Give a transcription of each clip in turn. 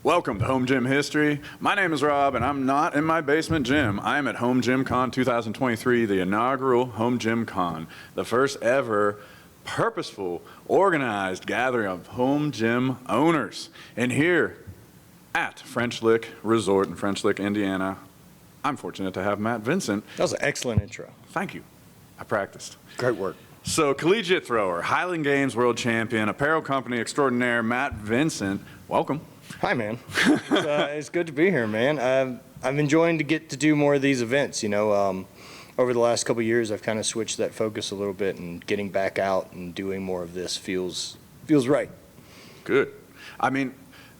Welcome to Home Gym History. My name is Rob, and I'm not in my basement gym. I am at HomeGymCon 2023, the inaugural HomeGymCon, the first ever purposeful, organized gathering of home gym owners. And here at French Lick Resort in French Lick, Indiana, I'm fortunate to have Matt Vincent. That was an excellent intro. Thank you. I practiced. Great work. So, collegiate thrower, Highland Games world champion, apparel company extraordinaire, Matt Vincent. Welcome. Hi, man. It's good to be here, man. I'm enjoying to get to do more of these events. You know, over the last couple of years, I've kind of switched that focus a little bit, and getting back out and doing more of this feels right. Good. I mean,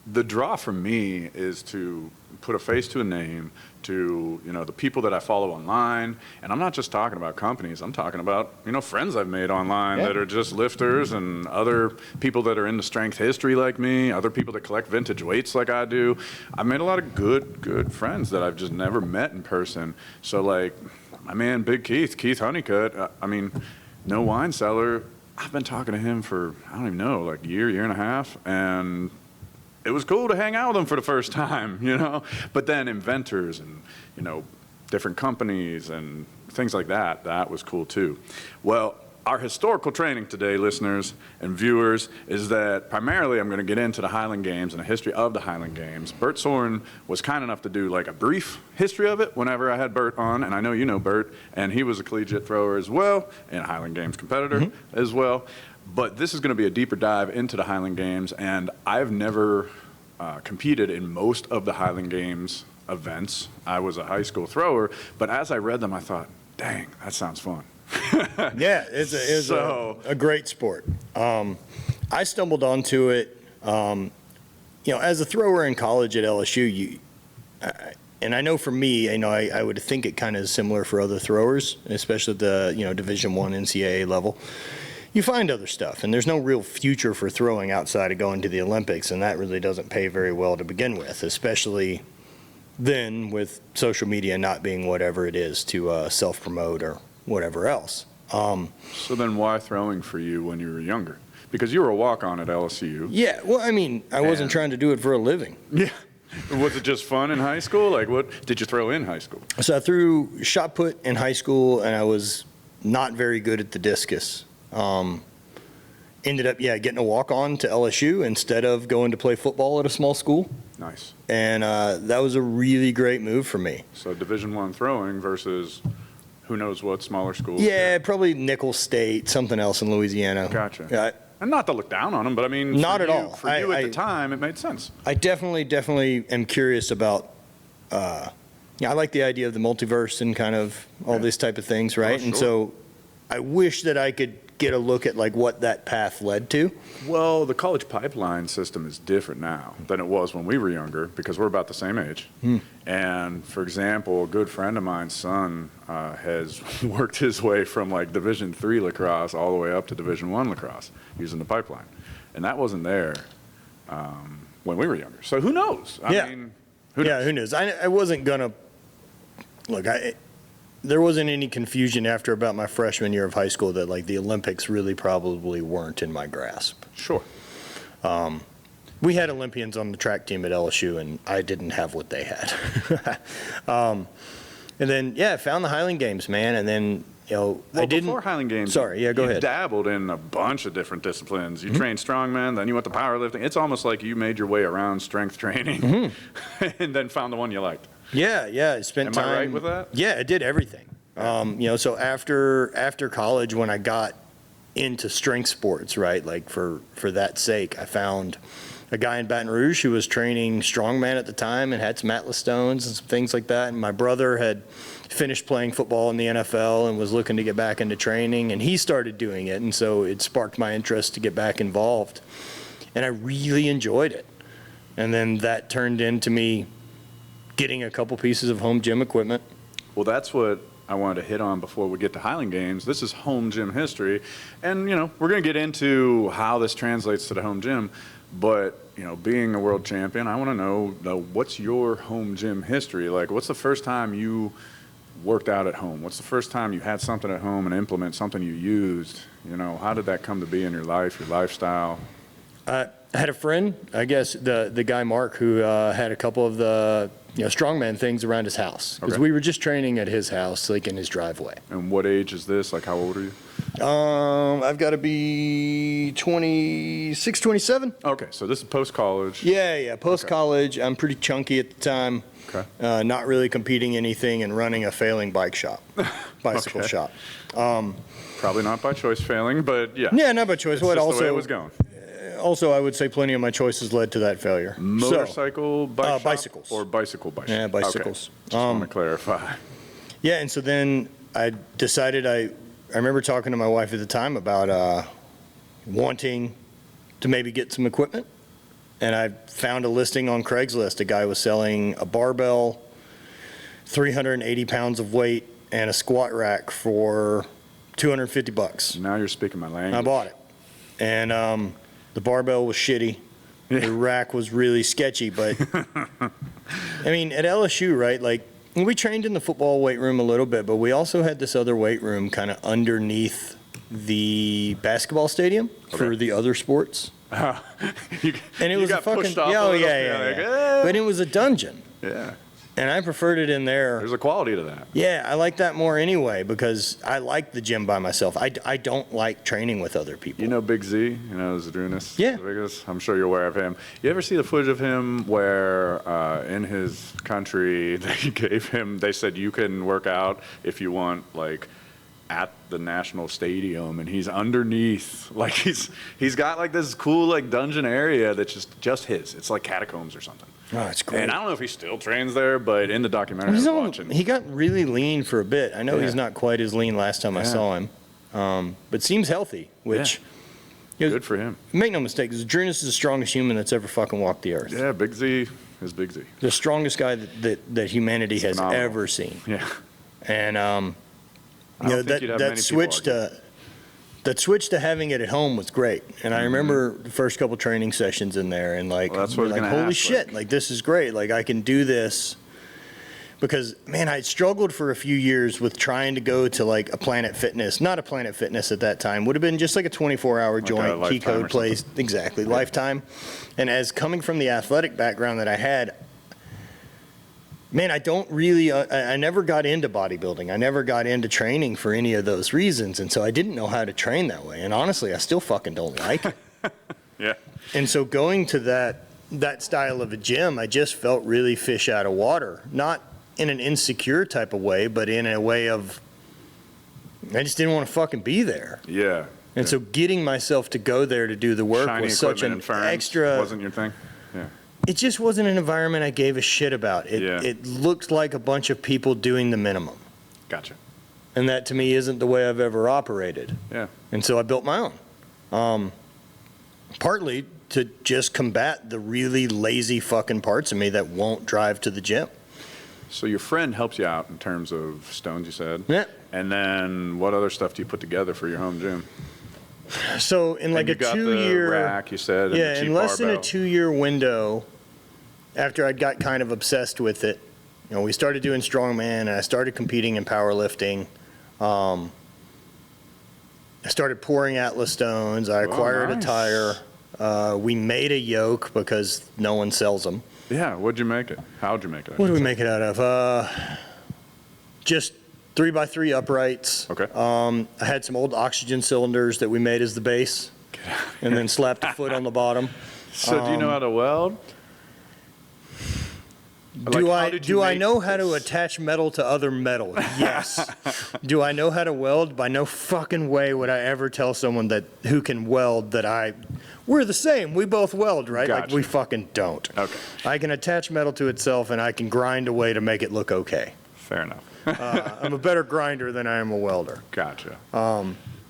the draw for me is to put a face to a name, to, you know, the people that I follow online. And I'm not just talking about companies. I'm talking about, you know, friends I've made online that are just lifters, and other people that are into strength history like me, other people that collect vintage weights like I do. I've made a lot of good friends that I've just never met in person. So, like, my man, Big Keith Honeycutt, I mean, no wine cellar. I've been talking to him for, I don't even know, like year and a half. And it was cool to hang out with them for the first time, you know? But then inventors and, you know, different companies and things like that, that was cool too. Well, our historical training today, listeners and viewers, is that primarily I'm going to get into the Highland Games and the history of the Highland Games. Bert Soren was kind enough to do like a brief history of it whenever I had Bert on, and I know you know Bert, and he was a collegiate thrower as well, and a Highland Games competitor as well. But this is going to be a deeper dive into the Highland Games, and I've never competed in most of the Highland Games events. I was a high school thrower, but as I read them, I thought, dang, that sounds fun. Yeah, it's a great sport. I stumbled onto it, you know, as a thrower in college at LSU. And I know for me, you know, I would think it kind of is similar for other throwers, especially at the, you know, Division I NCAA level. You find other stuff, and there's no real future for throwing outside of going to the Olympics, and that really doesn't pay very well to begin with, especially then with social media not being whatever it is to self-promote or whatever else. So then why throwing for you when you were younger? Because you were a walk-on at LSU. Yeah, well, I mean, I wasn't trying to do it for a living. Yeah. Was it just fun in high school? Like, what did you throw in high school? So I threw shot put in high school, and I was not very good at the discus. Ended up, getting a walk-on to LSU instead of going to play football at a small school. Nice. And that was a really great move for me. So Division I throwing versus who knows what smaller school? Yeah, probably Nicholls State, something else in Louisiana. Gotcha. Yeah, and not to look down on them, but I mean, not at all. For you at the time, it made sense. I definitely am curious about. I like the idea of the multiverse and kind of all these type of things, right? Oh, And sure. so, I wish that I could get a look at like what that path led to. Well, the college pipeline system is different now than it was when we were younger, because we're about the same age. And for example, a good friend of mine's son has worked his way from like Division III lacrosse all the way up to Division I lacrosse using the pipeline. And that wasn't there when we were younger. So who knows? I mean, who knows? Who knows? I wasn't going to, look, there wasn't any confusion after about my freshman year of high school that like the Olympics really probably weren't in my grasp. Sure. We had Olympians on the track team at LSU, and I didn't have what they had. And then, I found the Highland Games, man, and then, you know, Well, before Highland Games, go you ahead. dabbled in a bunch of different disciplines. You trained strongman, then you went to powerlifting. It's almost like you made your way around strength training and then found the one you liked. Yeah, I spent time. Am I right with that? Yeah, I did everything. You know, so after college, when I got into strength sports, right, like for that sake, I found a guy in Baton Rouge who was training strongman at the time and had some Atlas stones and some things like that. And my brother had finished playing football in the NFL and was looking to get back into training, and he started doing it. And so it sparked my interest to get back involved. And I really enjoyed it. And then that turned into me getting a couple pieces of home gym equipment. Well, that's what I wanted to hit on before we get to Highland Games. This is home gym history. And, you know, we're going to get into how this translates to the home gym. But, you know, being a world champion, I want to know what's your home gym history? Like, what's the first time you worked out at home? What's the first time you had something at home, an implement, something you used? You know, how did that come to be in your life, your lifestyle? I had a friend, I guess, the guy Mark, who had a couple of the strongman things around his house. Because we were just training at his house, like in his driveway. And what age is this? Like, how old are you? I've got to be 26, 27. Okay, so this is post-college. Yeah, post-college. I'm pretty chunky at the time. Okay. Not really competing anything and running a failing bicycle shop. Probably not by choice failing, but yeah. Yeah, not by choice. It's just the way it was going. Also, I would say plenty of my choices led to that failure. Motorcycle, bike shop, bicycles. or bicycle? Yeah, bicycles. Okay. Just want to clarify. Yeah, and so then I decided I remember talking to my wife at the time about wanting to maybe get some equipment. And I found a listing on Craigslist. A guy was selling a barbell, 380 pounds of weight, and a squat rack for $250. Now you're speaking my language. I bought it. And the barbell was shitty. The rack was really sketchy, but I mean, at LSU, right, like we trained in the football weight room a little bit, but we also had this other weight room kind of underneath the basketball stadium for the other sports. And it was a fucking, but it was a dungeon. Yeah. And I preferred it in there. There's a quality to that. Yeah, I like that more anyway because I like the gym by myself. I don't like training with other people. You know Big Z? You know Zadrunas? Yeah. I'm sure you're aware of him. You ever see the footage of him where in his country they said you can work out if you want, like, at the national stadium, and he's underneath, like he's got like this cool like dungeon area that's just his. It's like catacombs or something. Oh, it's great. And I don't know if he still trains there, but in the documentary I was watching, he got really lean for a bit. I know he's not quite as lean last time I saw him, but seems healthy, which good for him. Make no mistake, Zadrunas is the strongest human that's ever fucking walked the earth. Yeah, Big Z is Big Z. The strongest guy that humanity has ever seen. Yeah. And that switch to having it at home was great. And I remember the first couple training sessions in there, and like, holy shit, like this is great. Like I can do this. Because man, I struggled for a few years with trying to go to like a Planet Fitness, not a Planet Fitness at that time, would have been just like a 24-hour joint, key code place, exactly, Lifetime. And as coming from the athletic background that I had, man, I don't really, I never got into bodybuilding. I never got into training for any of those reasons. And so I didn't know how to train that way. And honestly, I still fucking don't like it. Yeah. And so going to that style of a gym, I just felt really fish out of water. Not in an insecure type of way, but in a way of, I just didn't want to fucking be there. Yeah. And so getting myself to go there to do the work was such an extra. Wasn't your thing? Yeah. It just wasn't an environment I gave a shit about. It looked like a bunch of people doing the minimum. Gotcha. And that to me isn't the way I've ever operated. Yeah. And so I built my own. Partly to just combat the really lazy fucking parts of me that won't drive to the gym. So your friend helps you out in terms of stones, you said? Yeah. And then what other stuff do you put together for your home gym? So in like a 2-year rack, you said, and yeah, the cheap in less than a barbell. 2-year window, after I'd got kind of obsessed with it, we started doing strongman and I started competing in powerlifting. I started pouring Atlas stones. I acquired a tire. We made a yoke because no one sells them. Yeah, what'd you make it? How'd you make it? What did we make it out of? Just 3x3 uprights. Okay. I had some old oxygen cylinders that we made as the base, and then slapped a foot on the bottom. So do you know how to weld? Do I know how to attach metal to other metal? Yes. Do I know how to weld? By no fucking way would I ever tell someone who can weld that we're the same. We both weld, right? Gotcha. Like we fucking don't. Okay. I can attach metal to itself and I can grind a way to make it look okay. Fair enough. I'm a better grinder than I am a welder. Gotcha.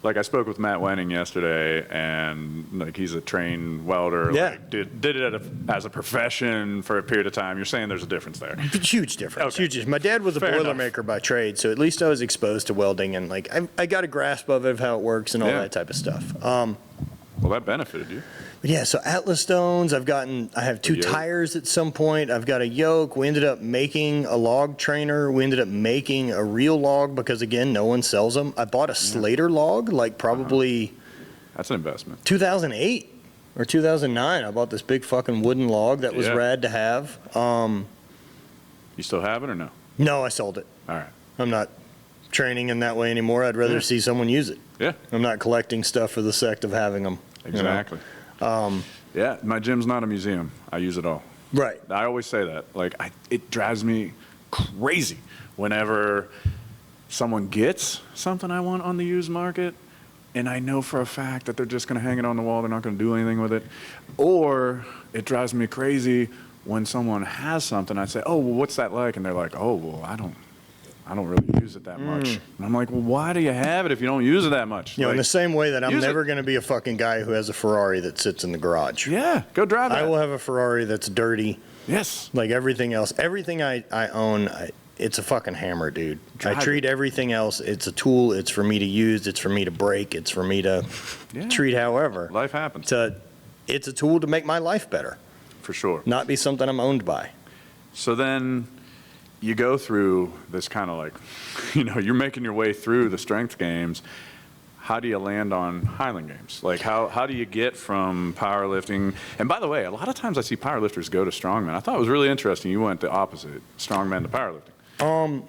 Like I spoke with Matt Wenning yesterday, and like he's a trained welder. Yeah. Like, did it as a profession for a period of time. You're saying there's a difference there. Huge difference. Okay. Huge. My dad was a boilermaker by trade, so at least I was exposed to welding, and like I got a grasp of it, of how it works, and all that type of stuff. Well, that benefited you. But yeah, so Atlas stones, I have 2 tires at some point. I've got a yoke. We ended up making a log trainer. We ended up making a real log because, again, no one sells them. I bought a Slater log, like probably That's an investment. 2008. or 2009, I bought this big fucking wooden log that was Yeah. rad to have. You still have it or no? No, I sold it. All right. I'm not training in that way anymore. I'd rather Yeah. see someone use it. Yeah. I'm not collecting stuff for the sake of having them. Exactly. Yeah, my gym's not a museum. I use it all. Right. I always say that. Like, it drives me crazy whenever someone gets something I want on the used market, and I know for a fact that they're just going to hang it on the wall. They're not going to do anything with it. Or it drives me crazy when someone has something. I say, "Oh, well, what's that like?" And they're like, "Oh, well, I don't really use it that much." And I'm like, "Well, why do you have it if you don't use it that much?" You know, in the same way that I'm use it. never going to be a fucking guy who has a Ferrari that sits in the garage. Yeah, go drive that. I will have a Ferrari that's dirty. Yes. Like everything else. Everything I own, it's a fucking hammer, dude. Drive I treat it. everything else, it's a tool. It's for me to use. It's for me to break. It's for me to Yeah. treat however. Life happens. It's a tool to make my life better, For sure. not be something I'm owned by. So then you go through this kind of like, you're making your way through the strength games. How do you land on Highland Games? Like, how do you get from powerlifting? And by the way, a lot of times I see powerlifters go to strongman. I thought it was really interesting. You went the opposite, strongman to powerlifting.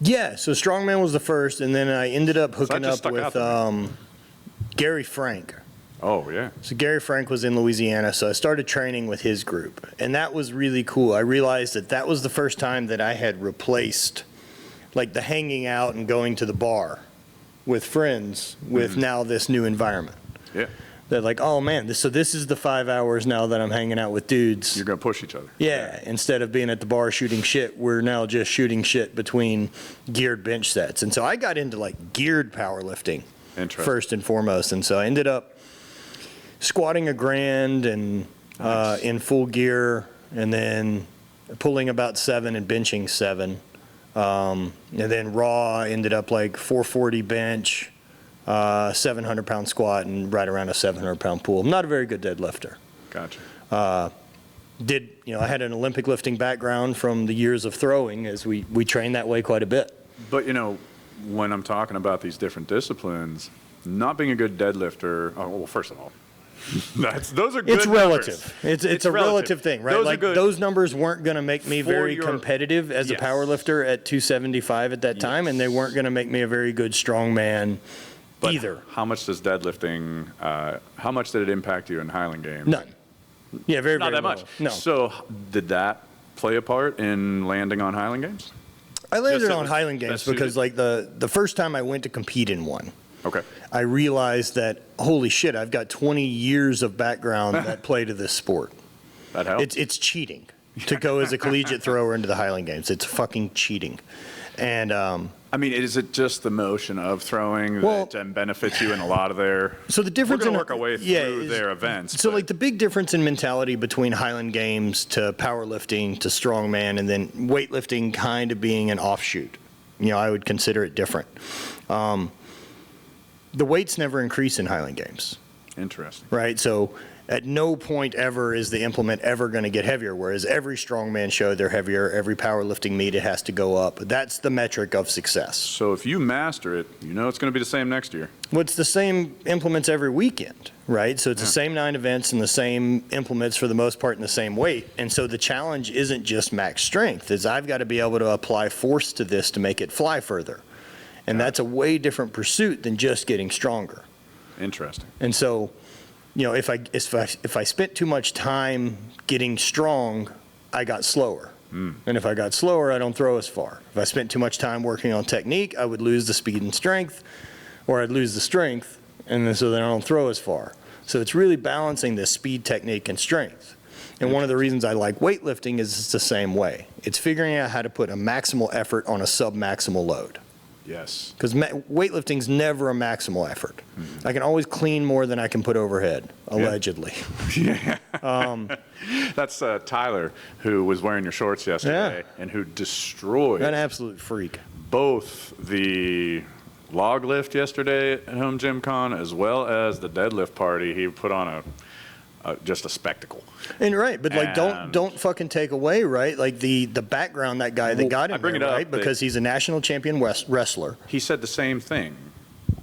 Yeah, so strongman was the first, and then I ended up hooking just up stuck out with there. Gary Frank. Oh, yeah. So Gary Frank was in Louisiana, so I started training with his group, and that was really cool. I realized that was the first time that I had replaced, like, the hanging out and going to the bar with friends with now this new environment. Yeah. They're like, oh man, this is the 5 hours now that I'm hanging out with dudes. You're going to push each other. Yeah, instead of being at the bar shooting shit, we're now just shooting shit between geared bench sets. And so I got into like geared powerlifting first and foremost. And so I ended up squatting a grand and in full gear, and then pulling about 7 and benching 7. And then raw ended up like 440 bench, 700-pound squat, and right around a 700-pound pull. I'm not a very good deadlifter. Gotcha. I had an Olympic lifting background from the years of throwing, as we trained that way quite a bit. But, when I'm talking about these different disciplines, not being a good deadlifter, well, first of all, those are good It's relative. It's a relative thing, right? Those like those numbers weren't going to make me very competitive as a powerlifter at 275 at that time, and they weren't going to make me a very good strongman either. How much does deadlifting, how much did it impact you in Highland Games? None. Yeah, very, Not very that much. No. So did that play a part in landing on Highland Games? I landed on Highland Games because like the first time I went to compete in one, Okay. I realized that, holy shit, I've got 20 years of background that play to this sport. That helps. It's cheating to go as a collegiate thrower into the Highland Games. It's fucking cheating. And is it just the motion of throwing that benefits you in a lot of their? So the difference we're going to work our way through their events. So like the big difference in mentality between Highland Games to powerlifting to strongman, and then weightlifting kind of being an offshoot. I would consider it different. The weights never increase in Highland Games. Interesting. Right? So at no point ever is the implement ever going to get heavier, whereas every strongman show they're heavier, every powerlifting meet it has to go up. That's the metric of success. So if you master it, it's going to be the same next year. Well, it's the same implements every weekend, right? So it's the same 9 events and the same implements for the most part in the same weight. And so the challenge isn't just max strength, is I've got to be able to apply force to this to make it fly further. And that's a way different pursuit than just getting stronger. Interesting. And so, if I spent too much time getting strong, I got slower. And if I got slower, I don't throw as far. If I spent too much time working on technique, I would lose the speed and strength, or I'd lose the strength, and so then I don't throw as far. So it's really balancing the speed, technique, and strength. And one of the reasons I like weightlifting is it's the same way. It's figuring out how to put a maximal effort on a sub-maximal load. Yes. Because weightlifting's never a maximal effort. I can always clean more than I can put overhead, allegedly. Yeah. That's Tyler, who was wearing your shorts yesterday and who destroyed An absolute freak. both the log lift yesterday at HomeGymCon as well as the deadlift party. He put on just a spectacle. And right, but like don't fucking take away, right? Like the background that guy that got him there, right? Because he's a national champion wrestler. He said the same thing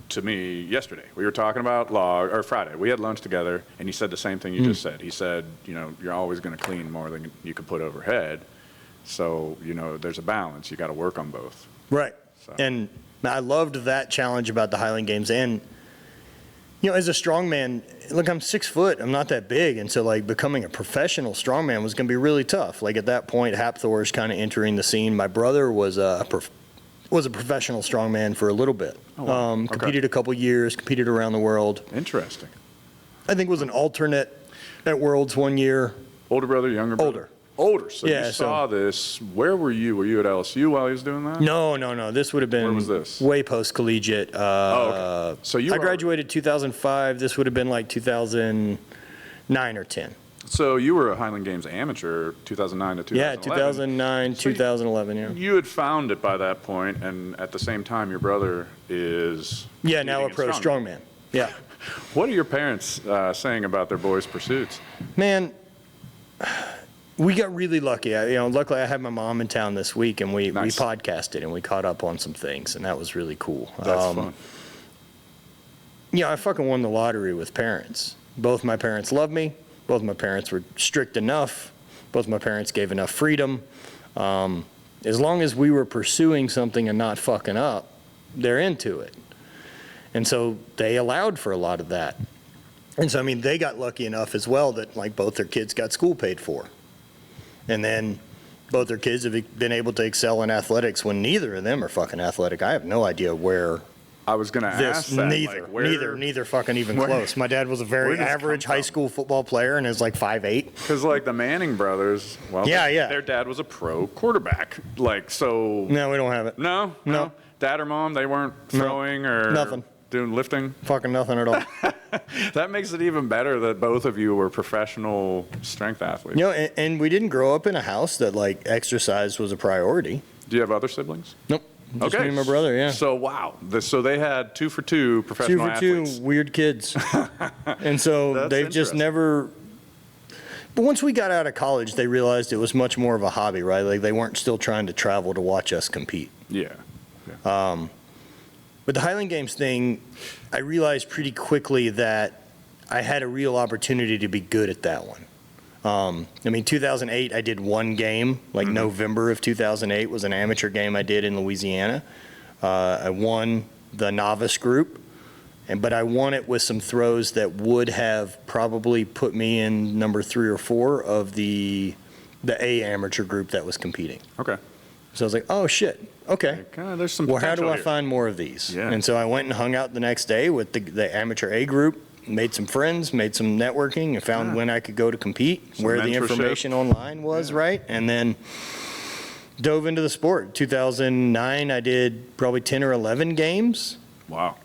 to me yesterday. We were talking about log, or Friday. We had lunch together, and he said the same thing you just said. He said, you know, you're always going to clean more than you can put overhead. So, you know, there's a balance. You got to work on both. Right. So. And I loved that challenge about the Highland Games. And, you know, as a strongman, look, I'm 6 foot. I'm not that big. And so, like, becoming a professional strongman was going to be really tough. Like, at that point, Hapthor's kind of entering the scene. My brother was a professional strongman for a little bit. Oh, wow. Competed a couple years, competed around the world. Interesting. I think was an alternate at Worlds one year. Older brother, younger brother? Older. So Yeah, you saw this. Where were you? Were you at LSU while he was doing that? No. This would have been Where was this? way post-collegiate. Okay. So I graduated 2005. This would have been like 2009 or 10. So you were a Highland Games amateur 2009 to 2011. Yeah, 2009, So 2011, yeah. You had found it by that point, and at the same time, your brother is Yeah, now a competing in pro strongman. Yeah. What are your parents saying about their boys' pursuits? Man, we got really lucky. Luckily I had my mom in town this week, and we Nice. podcasted and we caught up on some things, and that was really cool. That's fun. Yeah, I fucking won the lottery with parents. Both my parents loved me. Both my parents were strict enough. Both my parents gave enough freedom. As long as we were pursuing something and not fucking up, they're into it. And so they allowed for a lot of that. And so, I mean, they got lucky enough as well that, like, both their kids got school paid for. And then both their kids have been able to excel in athletics when neither of them are fucking athletic. I have no idea where I was going to ask that. Neither fucking even close. My dad was a very average high school football player and is like 5'8". Because, like, the Manning brothers, well, Yeah. their dad was a pro quarterback. Like, so. No, we don't have it. No? Dad or mom, they weren't throwing or Nothing. doing lifting? Fucking nothing at all. That makes it even better that both of you were professional strength athletes. You know, and we didn't grow up in a house that, like, exercise was a priority. Do you have other siblings? Nope. Just me and my brother, yeah. So, wow. So they had 2 for 2 professional 2 for athletes. 2 weird kids. And so That's they've just interesting. never. But once we got out of college, they realized it was much more of a hobby, right? Like, they weren't still trying to travel to watch us compete. Yeah. But the Highland Games thing, I realized pretty quickly that I had a real opportunity to be good at that one. 2008, I did one game, like November of 2008 was an amateur game I did in Louisiana. I won the novice group, but I won it with some throws that would have probably put me in number 3 or 4 of the A amateur group that was competing. Okay. So I was like, oh shit, okay. There's some Well, how do potential I here. find more of these? Yeah. And so I went and hung out the next day with the amateur A group, made some friends, made some networking, and found when I could go to compete, Some where the mentorship. information online was, right? And then dove into the sport. 2009, I did probably 10 or 11 games Wow.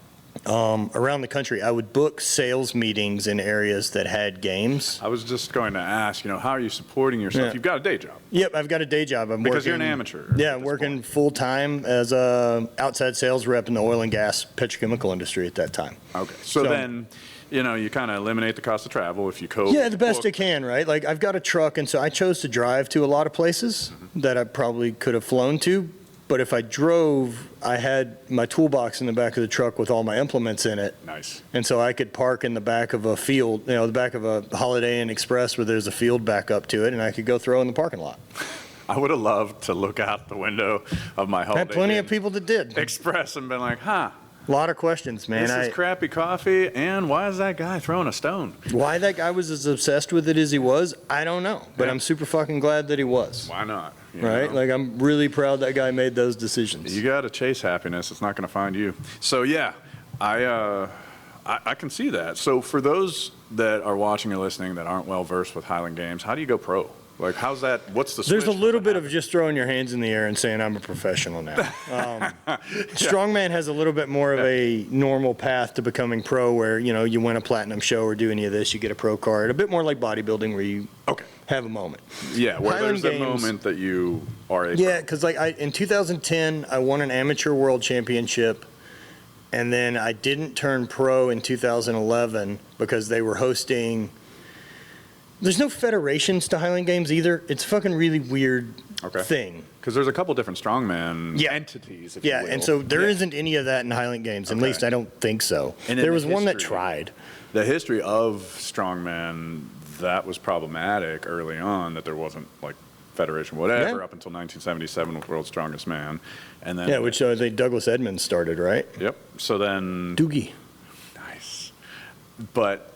around the country. I would book sales meetings in areas that had games. I was just going to ask, how are you supporting yourself? Yeah. You've got a day job. Yep, I've got a day job. Because you're an amateur Yeah, at I'm this working point. full-time as a outside sales rep in the oil and gas petrochemical industry at that time. Okay. So then, you kind of eliminate the cost of travel if you Yeah, the best I can, right? Like, I've got a truck, and so I chose to drive to a lot of places that I probably could have flown to. But if I drove, I had my toolbox in the back of the truck with all my implements in it. Nice. And so I could park in the back of a field, the back of a Holiday Inn Express where there's a field back up to it, and I could go throw in the parking lot. I would have loved to look out the window of my I Holiday had plenty Inn of people that did. Express and been like, A lot of questions, man. this is crappy coffee, and why is that guy throwing a stone? Why that guy was as obsessed with it as he was, I don't know. But Yeah. I'm super fucking glad that he was. Why not? Right? Like, I'm really proud that guy made those decisions. You got to chase happiness. It's not going to find you. So, yeah, I can see that. So for those that are watching or listening that aren't well versed with Highland Games, how do you go pro? Like, how's that? What's the There's a switch little from bit that? of just throwing your hands in the air and saying, I'm a professional now. Strongman has a little bit more of a normal path to becoming pro where, you win a platinum show or do any of this, you get a pro card. A bit more like bodybuilding where you have a moment. Yeah, where Highland there's a Games- moment that you are a Yeah, because in 2010, I won an amateur world championship. And then I didn't turn pro in 2011 because they were hosting There's no federations to Highland Games either. It's a fucking really weird thing. Because there's a couple different strongman entities, if you will. And so there isn't any of that in Highland Games. At least I don't think so. And there was one that tried. The history of strongman, that was problematic early on, that there wasn't like federation, whatever, up until 1977 with World's Strongest Man. And then which I think Douglas Edmonds started, right? Yep. So then Doogie. Nice. But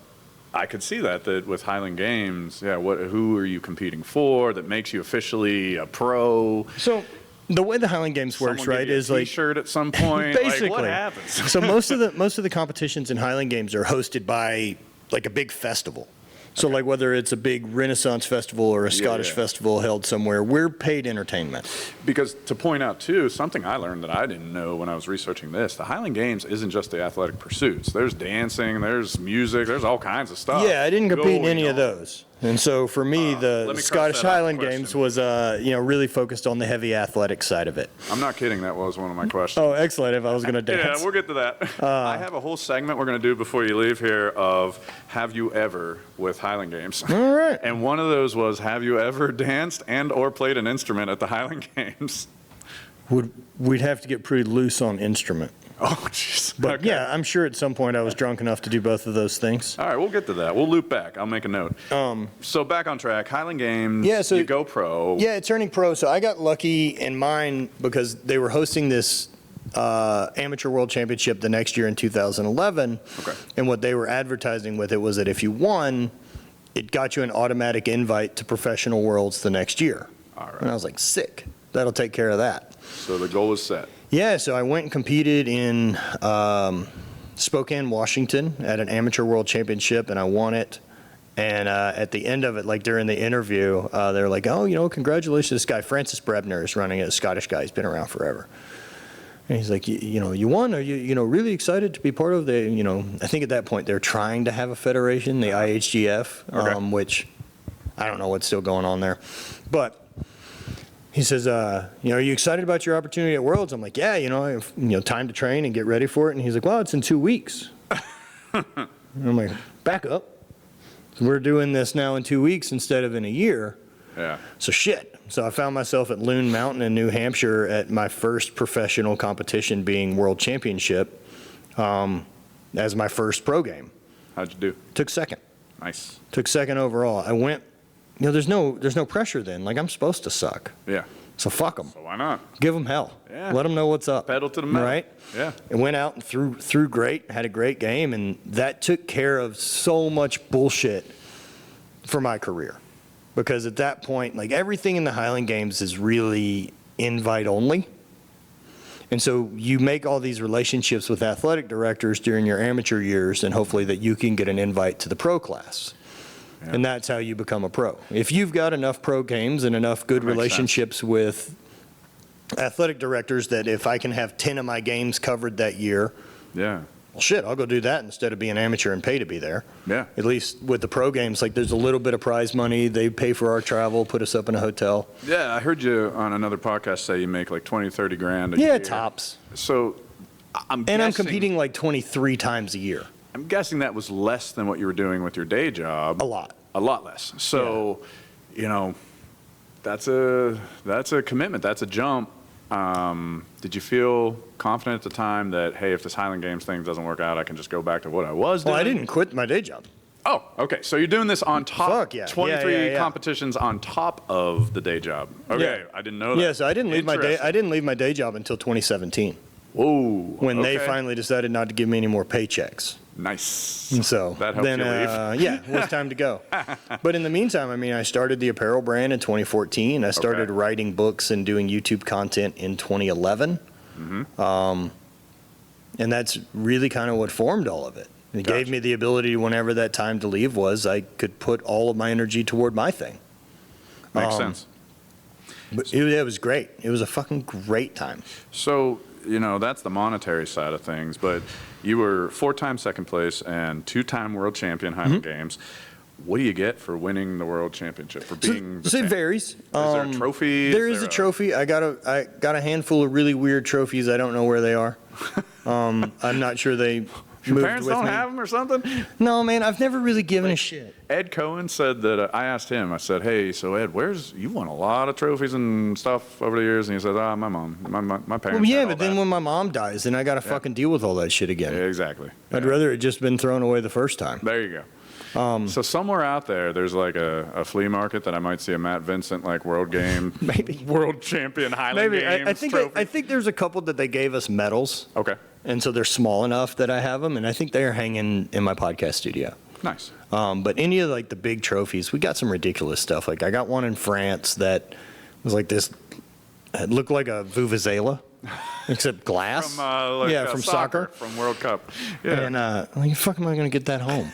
I could see that with Highland Games, who are you competing for that makes you officially a pro? So the way the Highland Games works, right, is like T-shirt at some point. Basically, like, what happens? So most of the competitions in Highland Games are hosted by like a big festival. So like whether it's a big Renaissance festival or a Scottish festival held somewhere, we're paid entertainment. Because to point out too, something I learned that I didn't know when I was researching this, the Highland Games isn't just the athletic pursuits. There's dancing, there's music, there's all kinds of stuff. Yeah, I didn't compete in any of those. And so for me, the Scottish Highland Games was, really focused on the heavy athletic side of it. I'm not kidding. That was one of my questions. Oh, excellent. If I was going to dance. Yeah, we'll get to that. I have a whole segment we're going to do before you leave here of have you ever with Highland Games. All right. And one of those was have you ever danced and or played an instrument at the Highland Games? We'd have to get pretty loose on instrument. Oh, jeez. But yeah, I'm sure at some point I was drunk enough to do both of those things. All right, we'll get to that. We'll loop back. I'll make a note. So back on track, Highland Games, you go pro. Yeah, turning pro. So I got lucky in mine because they were hosting this amateur world championship the next year in 2011. Okay. And what they were advertising with it was that if you won, it got you an automatic invite to professional worlds the next year. All right. And I was like, sick. That'll take care of that. So the goal was set. Yeah, so I went and competed in Spokane, Washington at an amateur world championship, and I won it. And at the end of it, like during the interview, they were like, oh, congratulations, this guy, Francis Brebner, is running it, a Scottish guy. He's been around forever. And he's like, you won? Are you really excited to be part of the, I think at that point they're trying to have a federation, the IHGF, which I don't know what's still going on there. But he says, are you excited about your opportunity at Worlds? I'm like, yeah, I have time to train and get ready for it. And he's like, well, it's in 2 weeks. And I'm like, back up. We're doing this now in 2 weeks instead of in a year. Yeah. So shit. So I found myself at Loon Mountain in New Hampshire at my first professional competition being World Championship as my first pro game. How'd you do? Took second. Nice. Took second overall. I went. There's no pressure then. Like, I'm supposed to suck. Yeah. So fuck them. So why not? Give them hell. Yeah. Let them know what's up. Pedal to the metal. Right? Yeah. And went out and threw great, had a great game, and that took care of so much bullshit for my career. Because at that point, like, everything in the Highland Games is really invite only. And so you make all these relationships with athletic directors during your amateur years, and hopefully that you can get an invite to the pro class. Yeah. And that's how you become a pro. If you've got enough pro games and enough good relationships with athletic directors that if I can have 10 of my games covered that year, well, shit, I'll go do that instead of being amateur and pay to be there. Yeah. At least with the pro games, like, there's a little bit of prize money. They pay for our travel, put us up in a hotel. Yeah, I heard you on another podcast say you make like 20, 30 grand a year. Yeah, tops. So I'm competing like 23 times a year. I'm guessing that was less than what you were doing with your day job. A lot. A lot less. So, that's a commitment. That's a jump. Did you feel confident at the time that, hey, if this Highland Games thing doesn't work out, I can just go back to what I was doing? Well, I didn't quit my day job. Oh, okay. So you're doing this on top. Fuck yeah. 23 competitions on top of the day job. Okay, I didn't know that. Yeah, so I didn't leave my day job until 2017. Whoa. When they finally decided not to give me any more paychecks. Nice. And so that helped you leave. Yeah, it was time to go. But in the meantime, I started the apparel brand in 2014. I started writing books and doing YouTube content in 2011. Mm-hmm. And that's really kind of what formed all of it. It gave me the ability, whenever that time to leave was, I could put all of my energy toward my thing. Makes sense. But it was great. It was a fucking great time. So, that's the monetary side of things, but you were 4-time second place and 2-time world champion Highland Games. What do you get for winning the world championship, for being the champ? It varies. Is there a trophy? There is a trophy. I got a handful of really weird trophies. I don't know where they are. I'm not sure they Your parents don't have them or something? No, man, I've never really given a shit. Ed Cohen said that, I asked him, I said, hey, so Ed, you won a lot of trophies and stuff over the years. And he said, my mom, my parents. Well, yeah, had but all then that. when my mom dies, then I got to fucking deal with all that shit again. Yeah, exactly. I'd rather it just been thrown away the first time. There you go. So somewhere out there's like a flea market that I might see a Matt Vincent like world game, Maybe. world champion Highland Maybe. Games I think there's a couple that they gave us medals. Okay. And so they're small enough that I have them, and I think they're hanging in my podcast studio. Nice. But any of like the big trophies, we got some ridiculous stuff. Like I got one in France that was like this, it looked like a vuvuzela, except glass. From soccer. From World Cup. Yeah. And how the fuck am I going to get that home?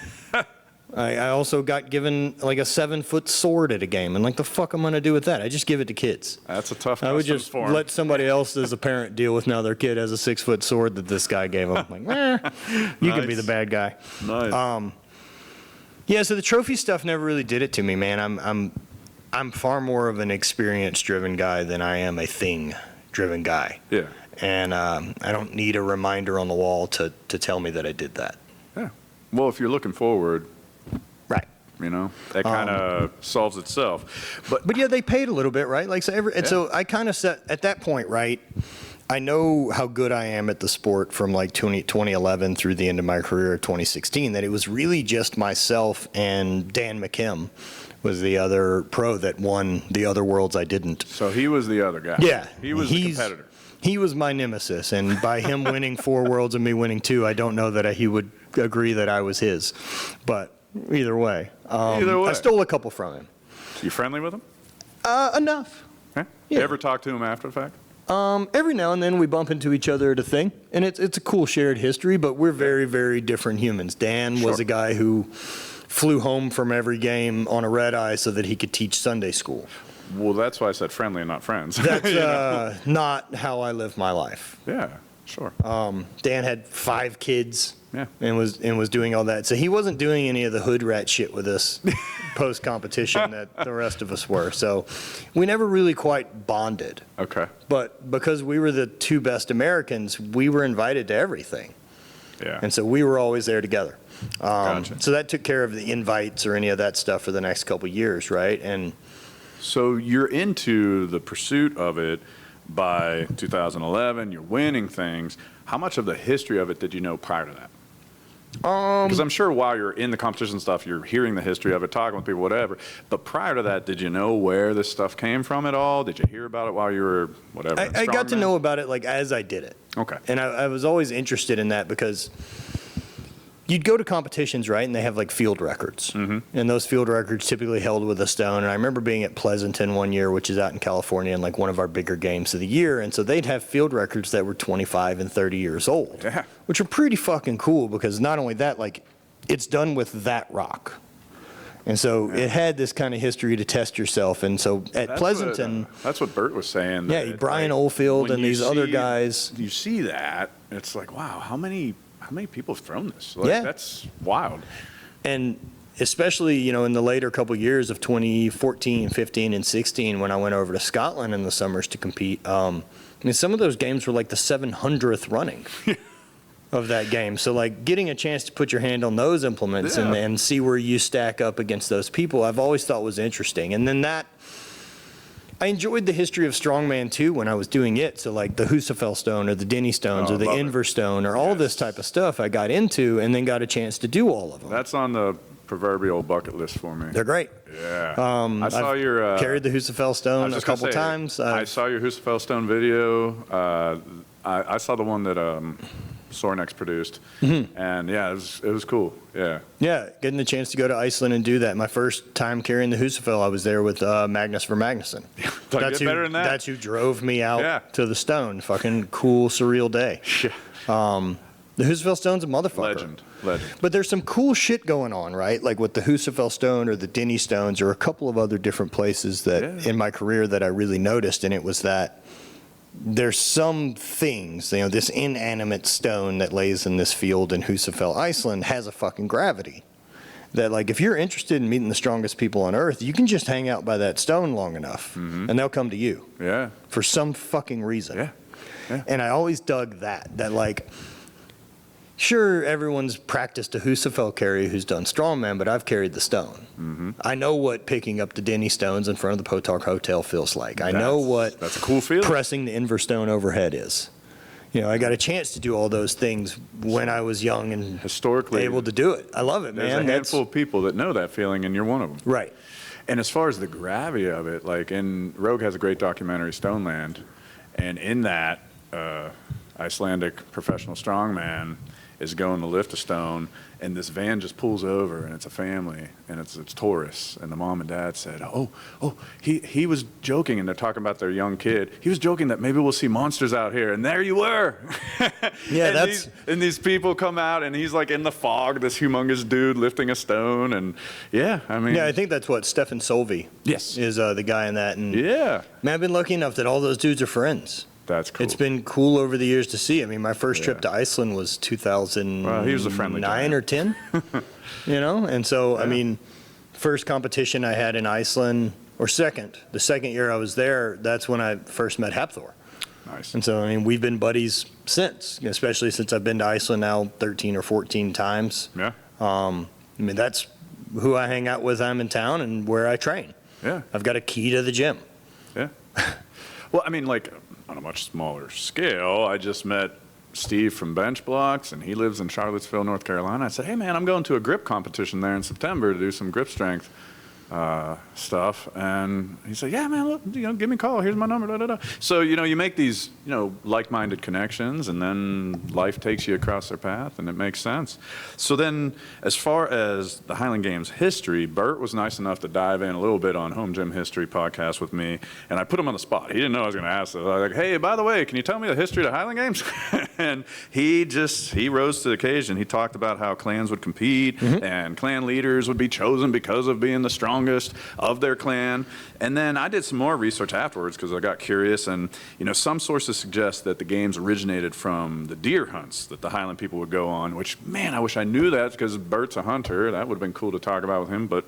I also got given like a 7-foot sword at a game, and like the fuck am I going to do with that? I just give it to kids. That's a tough I would customs just form. let somebody else as a parent deal with now their kid has a 6-foot sword that this guy gave them. Like, you can be the bad guy. Nice. Yeah, so the trophy stuff never really did it to me, man. I'm far more of an experience-driven guy than I am a thing-driven guy. Yeah. And I don't need a reminder on the wall to tell me that I did that. Yeah. Well, if you're looking forward, Right. that kind of solves itself. But yeah, they paid a little bit, right? Like so I kind of set at that point, right? I know how good I am at the sport from like 2011 through the end of my career, 2016. That it was really just myself and Dan McKim was the other pro that won the other worlds I didn't. So he was the other guy. Yeah, He was the competitor. He was my nemesis, and by him winning 4 worlds and me winning 2, I don't know that he would agree that I was his. But either way, I stole a couple from him. You friendly with him? Enough. Yeah. Yeah. You ever talk to him after the fact? Every now and then we bump into each other at a thing, and it's a cool shared history, but we're very, very different humans. Dan was a guy who flew home from every game on a red eye so that he could teach Sunday school. Well, that's why I said friendly and not friends. That's not how I live my life. Yeah, sure. Dan had 5 kids. Yeah. And was doing all that. So he wasn't doing any of the hood rat shit with us post competition that the rest of us were. So we never really quite bonded. Okay. But because we were the 2 best Americans, we were invited to everything. Yeah. And so we were always there together. Gotcha. So that took care of the invites or any of that stuff for the next couple of years, right? And So you're into the pursuit of it by 2011. You're winning things. How much of the history of it did you know prior to that? Because I'm sure while you're in the competition stuff, you're hearing the history of it, talking with people, whatever. But prior to that, did you know where this stuff came from at all? Did you hear about it while you were, whatever? I got to know about it like as I did it. Okay. And I was always interested in that because you'd go to competitions, right, and they have like field records. Mm-hmm. And those field records typically held with a stone. And I remember being at Pleasanton one year, which is out in California, and like one of our bigger games of the year. And so they'd have field records that were 25 and 30 years old, Yeah. which are pretty fucking cool because not only that, like it's done with that rock. And so it had this kind of history to test yourself. And so at Pleasanton. That's what Bert was saying. Yeah, Brian Oldfield and these other guys. You see that, it's like, wow, how many people have thrown this? Like, Yeah. That's wild. And especially, in the later couple years of 2014, 15, and 16, when I went over to Scotland in the summers to compete, some of those games were like the 700th running of that game. So, like, getting a chance to put your hand on those implements and see where you stack up against those people, I've always thought was interesting. And then I enjoyed the history of strongman too when I was doing it. So like the Husafell stone or the Denny stones or the Inver stone or all this type of stuff I got into and then got a chance to do all of them. That's on the proverbial bucket list for me. They're great. Yeah. I saw your carried the Husafell stone a couple times. I saw your Husafell stone video. I saw the one that Sornex produced, and yeah, it was cool. Yeah. Yeah, getting the chance to go to Iceland and do that. My first time carrying the Husafell, I was there with Magnus Vermagnusson. That's better than that. That's who drove me out to the stone. Fucking cool, surreal day. The Husafell stone's a motherfucker. Legend. But there's some cool shit going on, right? Like with the Husafell stone or the Denny stones or a couple of other different places that in my career that I really noticed, and it was that there's some things, this inanimate stone that lays in this field in Husafell, Iceland, has a fucking gravity. That, like, if you're interested in meeting the strongest people on Earth, you can just hang out by that stone long enough, and they'll come to you. Yeah. For some fucking reason. Yeah. And I always dug that, like, sure, everyone's practiced a Husafel carry who's done strongman, but I've carried the stone. Mm-hmm. I know what picking up the Denny stones in front of the Potarch Hotel feels like. I know what that's a cool feeling. Pressing the Inver stone overhead is. I got a chance to do all those things when I was young and historically able to do it. I love it, man. There's a handful of people that know that feeling, and you're one of them. Right. And as far as the gravity of it, like Rogue has a great documentary, Stoneland, and in that, Icelandic professional strongman is going to lift a stone, and this van just pulls over, and it's a family, and it's tourists, and the mom and dad said, he was joking, and they're talking about their young kid. He was joking that maybe we'll see monsters out here, and there you were. Yeah, and these people come out, and he's like in the fog, this humongous dude lifting a stone, and yeah, I think that's what Stefan Solvi is the guy in that, and man, I've been lucky enough that all those dudes are friends. That's cool. It's been cool over the years to see. My first trip to Iceland was 2009 well, he was a friendly or 10, and so, first competition I had in Iceland, or the second year I was there, that's when I first met Hapthor. Nice. And so, we've been buddies since, especially since I've been to Iceland now 13 or 14 times. Yeah. That's who I hang out with. I'm in town and where I train. Yeah. I've got a key to the gym. Yeah. Well, on a much smaller scale, I just met Steve from Bench Blocks, and he lives in Charlottesville, North Carolina. I said, hey, man, I'm going to a grip competition there in September to do some grip strength stuff. And he said, yeah, man, look, give me a call. Here's my number. Da, da, da. So, you make these, like-minded connections, and then life takes you across their path, and it makes sense. So then, as far as the Highland Games history, Bert was nice enough to dive in a little bit on Home Gym History podcast with me, and I put him on the spot. He didn't know I was going to ask this. I was like, hey, by the way, can you tell me the history of the Highland Games? And he rose to the occasion. He talked about how clans would compete, and clan leaders would be chosen because of being the strongest of their clan. And then I did some more research afterwards because I got curious, and some sources suggest that the games originated from the deer hunts that the Highland people would go on, which, man, I wish I knew that because Bert's a hunter. That would have been cool to talk about with him, but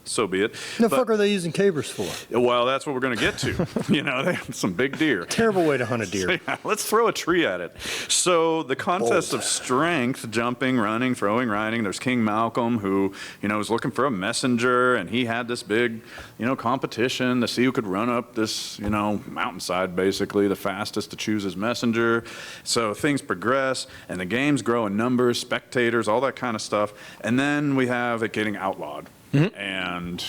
so be it. The fuck are they using cabers for? Well, that's what we're going to get to. They have some big deer. Terrible way to hunt a deer. So, yeah, let's throw a tree at it. So the contest of strength, jumping, running, throwing, riding, there's King Malcolm who, was looking for a messenger, and he had this big, competition to see who could run up this, mountainside, basically, the fastest to choose his messenger. So things progress, and the games grow in numbers, spectators, all that kind of stuff. And then we have it getting outlawed. And,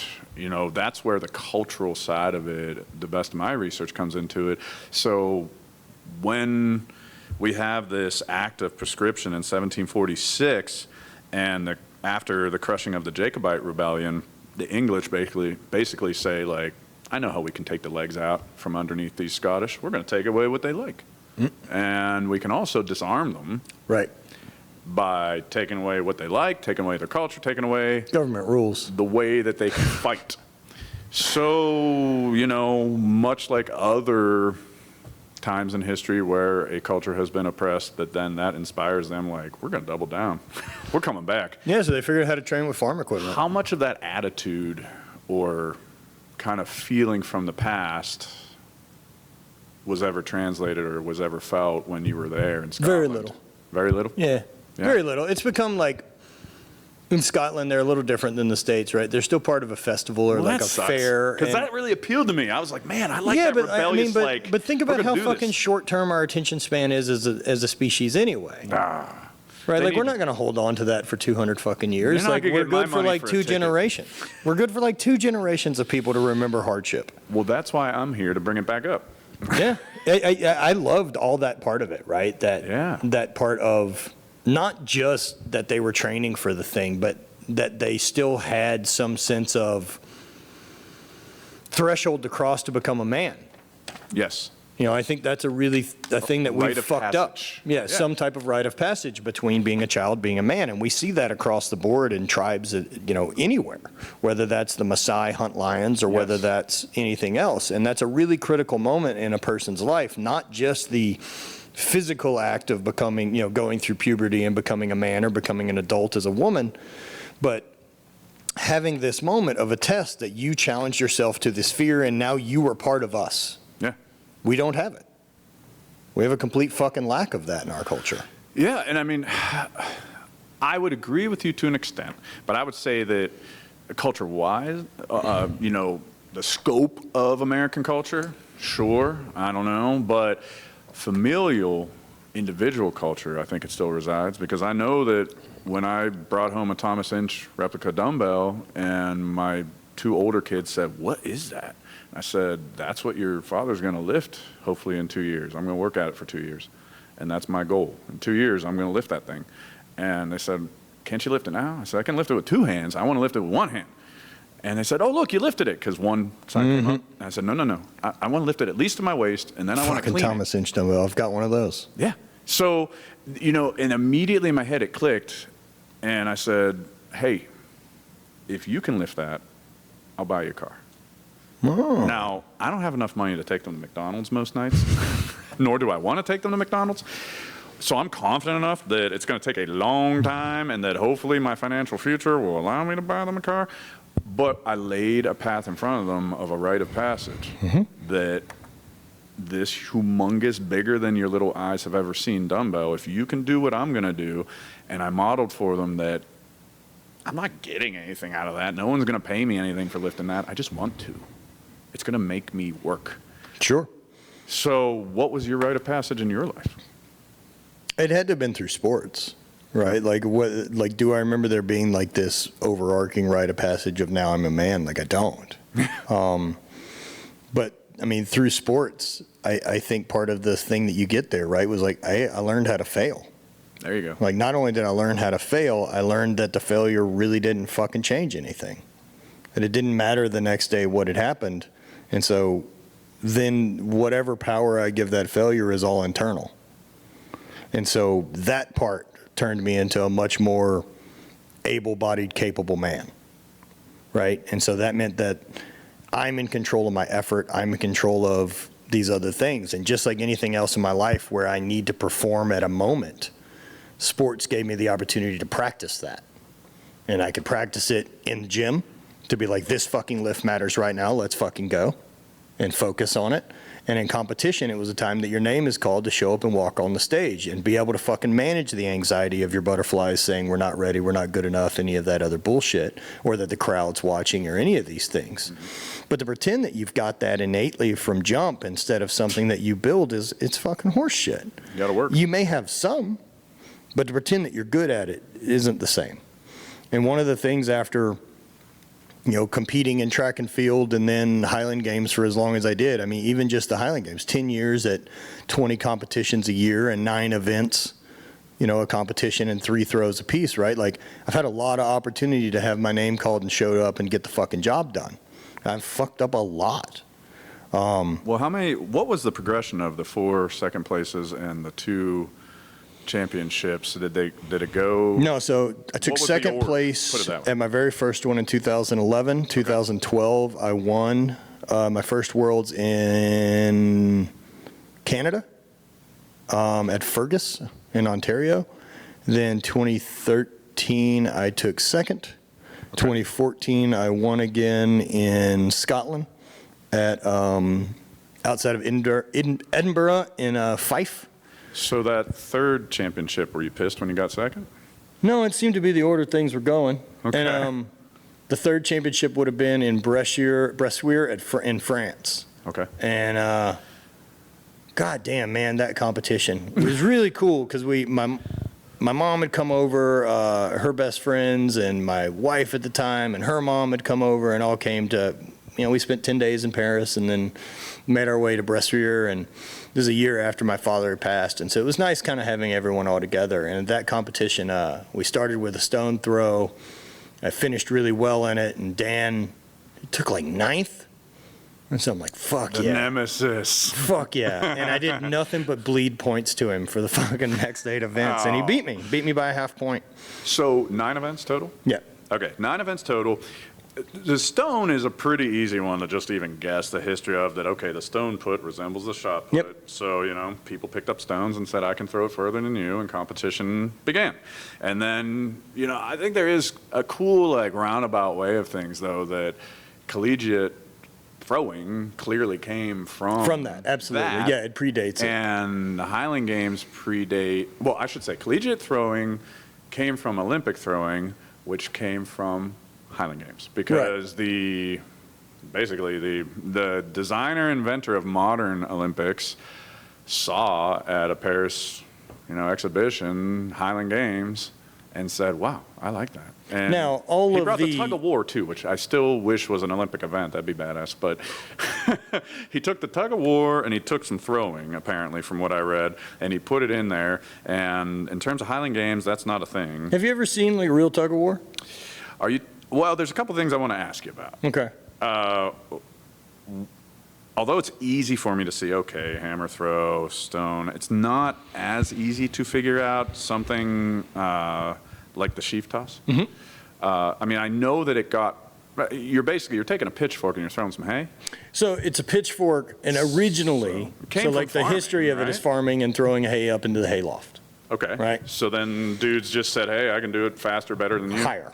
that's where the cultural side of it, the best of my research, comes into it. So when we have this act of prescription in 1746, and after the crushing of the Jacobite rebellion, the English basically say, like, I know how we can take the legs out from underneath these Scottish. We're going to take away what they like. And we can also disarm them. Right. By taking away what they like, taking away their culture, taking away government rules, the way that they can fight. So, much like other times in history where a culture has been oppressed, that inspires them, like, we're going to double down. We're coming back. Yeah, so they figured out how to train with farm equipment. How much of that attitude or kind of feeling from the past was ever translated or was ever felt when you were there in Scotland? Very little. Very little? Yeah. Very little. It's become like, in Scotland, they're a little different than the States, right? They're still part of a festival or like a fair. Because that really appealed to me. I was like, man, I like that rebellious, but think about how fucking short-term our attention span is as a species anyway. Right, like we're not going to hold on to that for 200 fucking years. Like we're good for like two generations. We're good for like 2 generations of people to remember hardship. Well, that's why I'm here to bring it back up. Yeah, I loved all that part of it, right? That part of not just that they were training for the thing, but that they still had some sense of threshold to cross to become a man. Yes. I think that's a thing that we've fucked up. Yeah, some type of rite of passage between being a child, being a man. And we see that across the board in tribes, anywhere, whether that's the Maasai hunt lions or whether that's anything else. And that's a really critical moment in a person's life, not just the physical act of becoming, going through puberty and becoming a man or becoming an adult as a woman, but having this moment of a test that you challenged yourself to this fear and now you are part of us. Yeah. We don't have it. We have a complete fucking lack of that in our culture. Yeah, and I mean, I would agree with you to an extent, but I would say that culture-wise, you know, the scope of American culture, sure, I don't know, but familial, individual culture, I think it still resides, because I know that when I brought home a Thomas Inch replica dumbbell and my 2 older kids said, "What is that?" I said, "That's what your father's going to lift, hopefully in 2 years. I'm going to work at it for 2 years. And that's my goal. In 2 years, I'm going to lift that thing." And they said, "Can't you lift it now?" I said, "I can lift it with 2 hands. I want to lift it with 1 hand." And they said, "Oh, look, you lifted it," because one side came up. And I said, no. I want to lift it at least to my waist, and then I want to clean Thomas Inch dumbbell. I've got one of those. Yeah. So, you know, and immediately in my head it clicked, and I said, "Hey, if you can lift that, I'll buy you a car." Oh. Now, I don't have enough money to take them to McDonald's most nights, nor do I want to take them to McDonald's. So I'm confident enough that it's going to take a long time and that hopefully my financial future will allow me to buy them a car. But I laid a path in front of them of a rite of passage that this humongous, bigger than your little eyes have ever seen dumbbell, if you can do what I'm going to do, and I modeled for them that I'm not getting anything out of that. No one's going to pay me anything for lifting that. I just want to. It's going to make me work. Sure. So what was your rite of passage in your life? It had to have been through sports, right? Like, what? Like, do I remember there being like this overarching rite of passage of now I'm a man? Like, I don't. But I mean, through sports, I think part of the thing that you get there, right, was like I learned how to fail. There you go. Like, not only did I learn how to fail, I learned that the failure really didn't fucking change anything. That it didn't matter the next day what had happened. And so then whatever power I give that failure is all internal. And so that part turned me into a much more able-bodied, capable man, right? And so that meant that I'm in control of my effort. I'm in control of these other things. And just like anything else in my life where I need to perform at a moment, sports gave me the opportunity to practice that. And I could practice it in the gym to be like, this fucking lift matters right now. Let's fucking go and focus on it. And in competition, it was a time that your name is called to show up and walk on the stage and be able to fucking manage the anxiety of your butterflies saying we're not ready, we're not good enough, any of that other bullshit, or that the crowd's watching or any of these things. But to pretend that you've got that innately from jump instead of something that you build it's fucking horse shit. You gotta work. You may have some, but to pretend that you're good at it isn't the same. And one of the things after, you know, competing in track and field and then Highland Games for as long as I did. I mean, even just the Highland Games, 10 years at 20 competitions a year and 9 events, you know, a competition and 3 throws a piece, right? Like, I've had a lot of opportunity to have my name called and showed up and get the fucking job done. I've fucked up a lot. Well, what was the progression of the 4 second places and the 2 championships? Did it go? No, so I took second place at my very first one in 2011. Okay. 2012, I won my first Worlds in Canada at Fergus in Ontario. Then 2013, I took second. Okay. 2014, I won again in Scotland at outside of Edinburgh in Fife. So that 3rd championship, were you pissed when you got second? No, it seemed to be the order things were going. Okay. And the 3rd championship would have been in Bressuire in France. Okay. And God damn, man, that competition. It was really cool because my mom had come over, her best friends, and my wife at the time, and her mom had come over, and all came to, you know, we spent 10 days in Paris and then made our way to Bressuire, and this is a year after my father had passed, and so it was nice kind of having everyone all together. And at that competition, we started with a stone throw. I finished really well in it, and Dan took like 9th. And so I'm like, fuck the yeah. The nemesis. Fuck yeah. And I did nothing but bleed points to him for the fucking next 8 events, and he beat me by a half point. So 9 events total? Yeah. Okay, 9 events total. The stone is a pretty easy one to just even guess the history of that. Okay, the stone put resembles the shot put. Yep. So, you know, people picked up stones and said, I can throw it further than you, and competition began. And then, you know, I think there is a cool, like, roundabout way of things, though, that collegiate throwing clearly came from that, absolutely. that. Yeah, it predates it. And the Highland Games predate, well, I should say collegiate throwing came from Olympic throwing, which came from Highland Games. Because basically the designer, inventor of modern Olympics saw at a Paris, exhibition, Highland Games, and said, wow, I like that. And now, he brought the tug of war too, which I still wish was an Olympic event. That'd be badass. But he took the tug of war and he took some throwing, apparently, from what I read, and he put it in there. And in terms of Highland Games, that's not a thing. Have you ever seen like a real tug of war? Well, there's a couple things I want to ask you about. Okay. Although it's easy for me to see, okay, hammer throw, stone, it's not as easy to figure out something like the sheaf toss. Mm-hmm. I know that you're taking a pitchfork and you're throwing some hay. So it's a pitchfork, and originally, So like the farming, history of it is right? farming and throwing hay up into the hayloft. Okay. Right. So then dudes just said, hey, I can do it faster, better than you. Higher.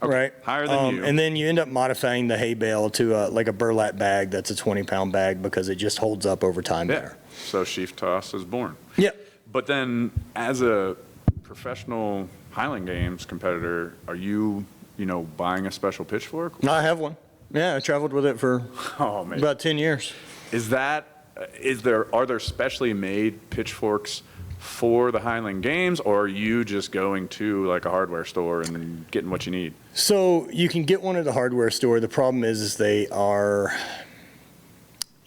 Okay. Right. Higher than you. And then you end up modifying the hay bale to like a burlap bag that's a 20-pound bag because it just holds up over time better. So sheaf toss is born. Yep. But then as a professional Highland Games competitor, are you, buying a special pitchfork? I have one. Yeah, I traveled with it for about 10 years. Are there specially made pitchforks for the Highland Games, or are you just going to like a hardware store and getting what you need? So you can get one at the hardware store. The problem is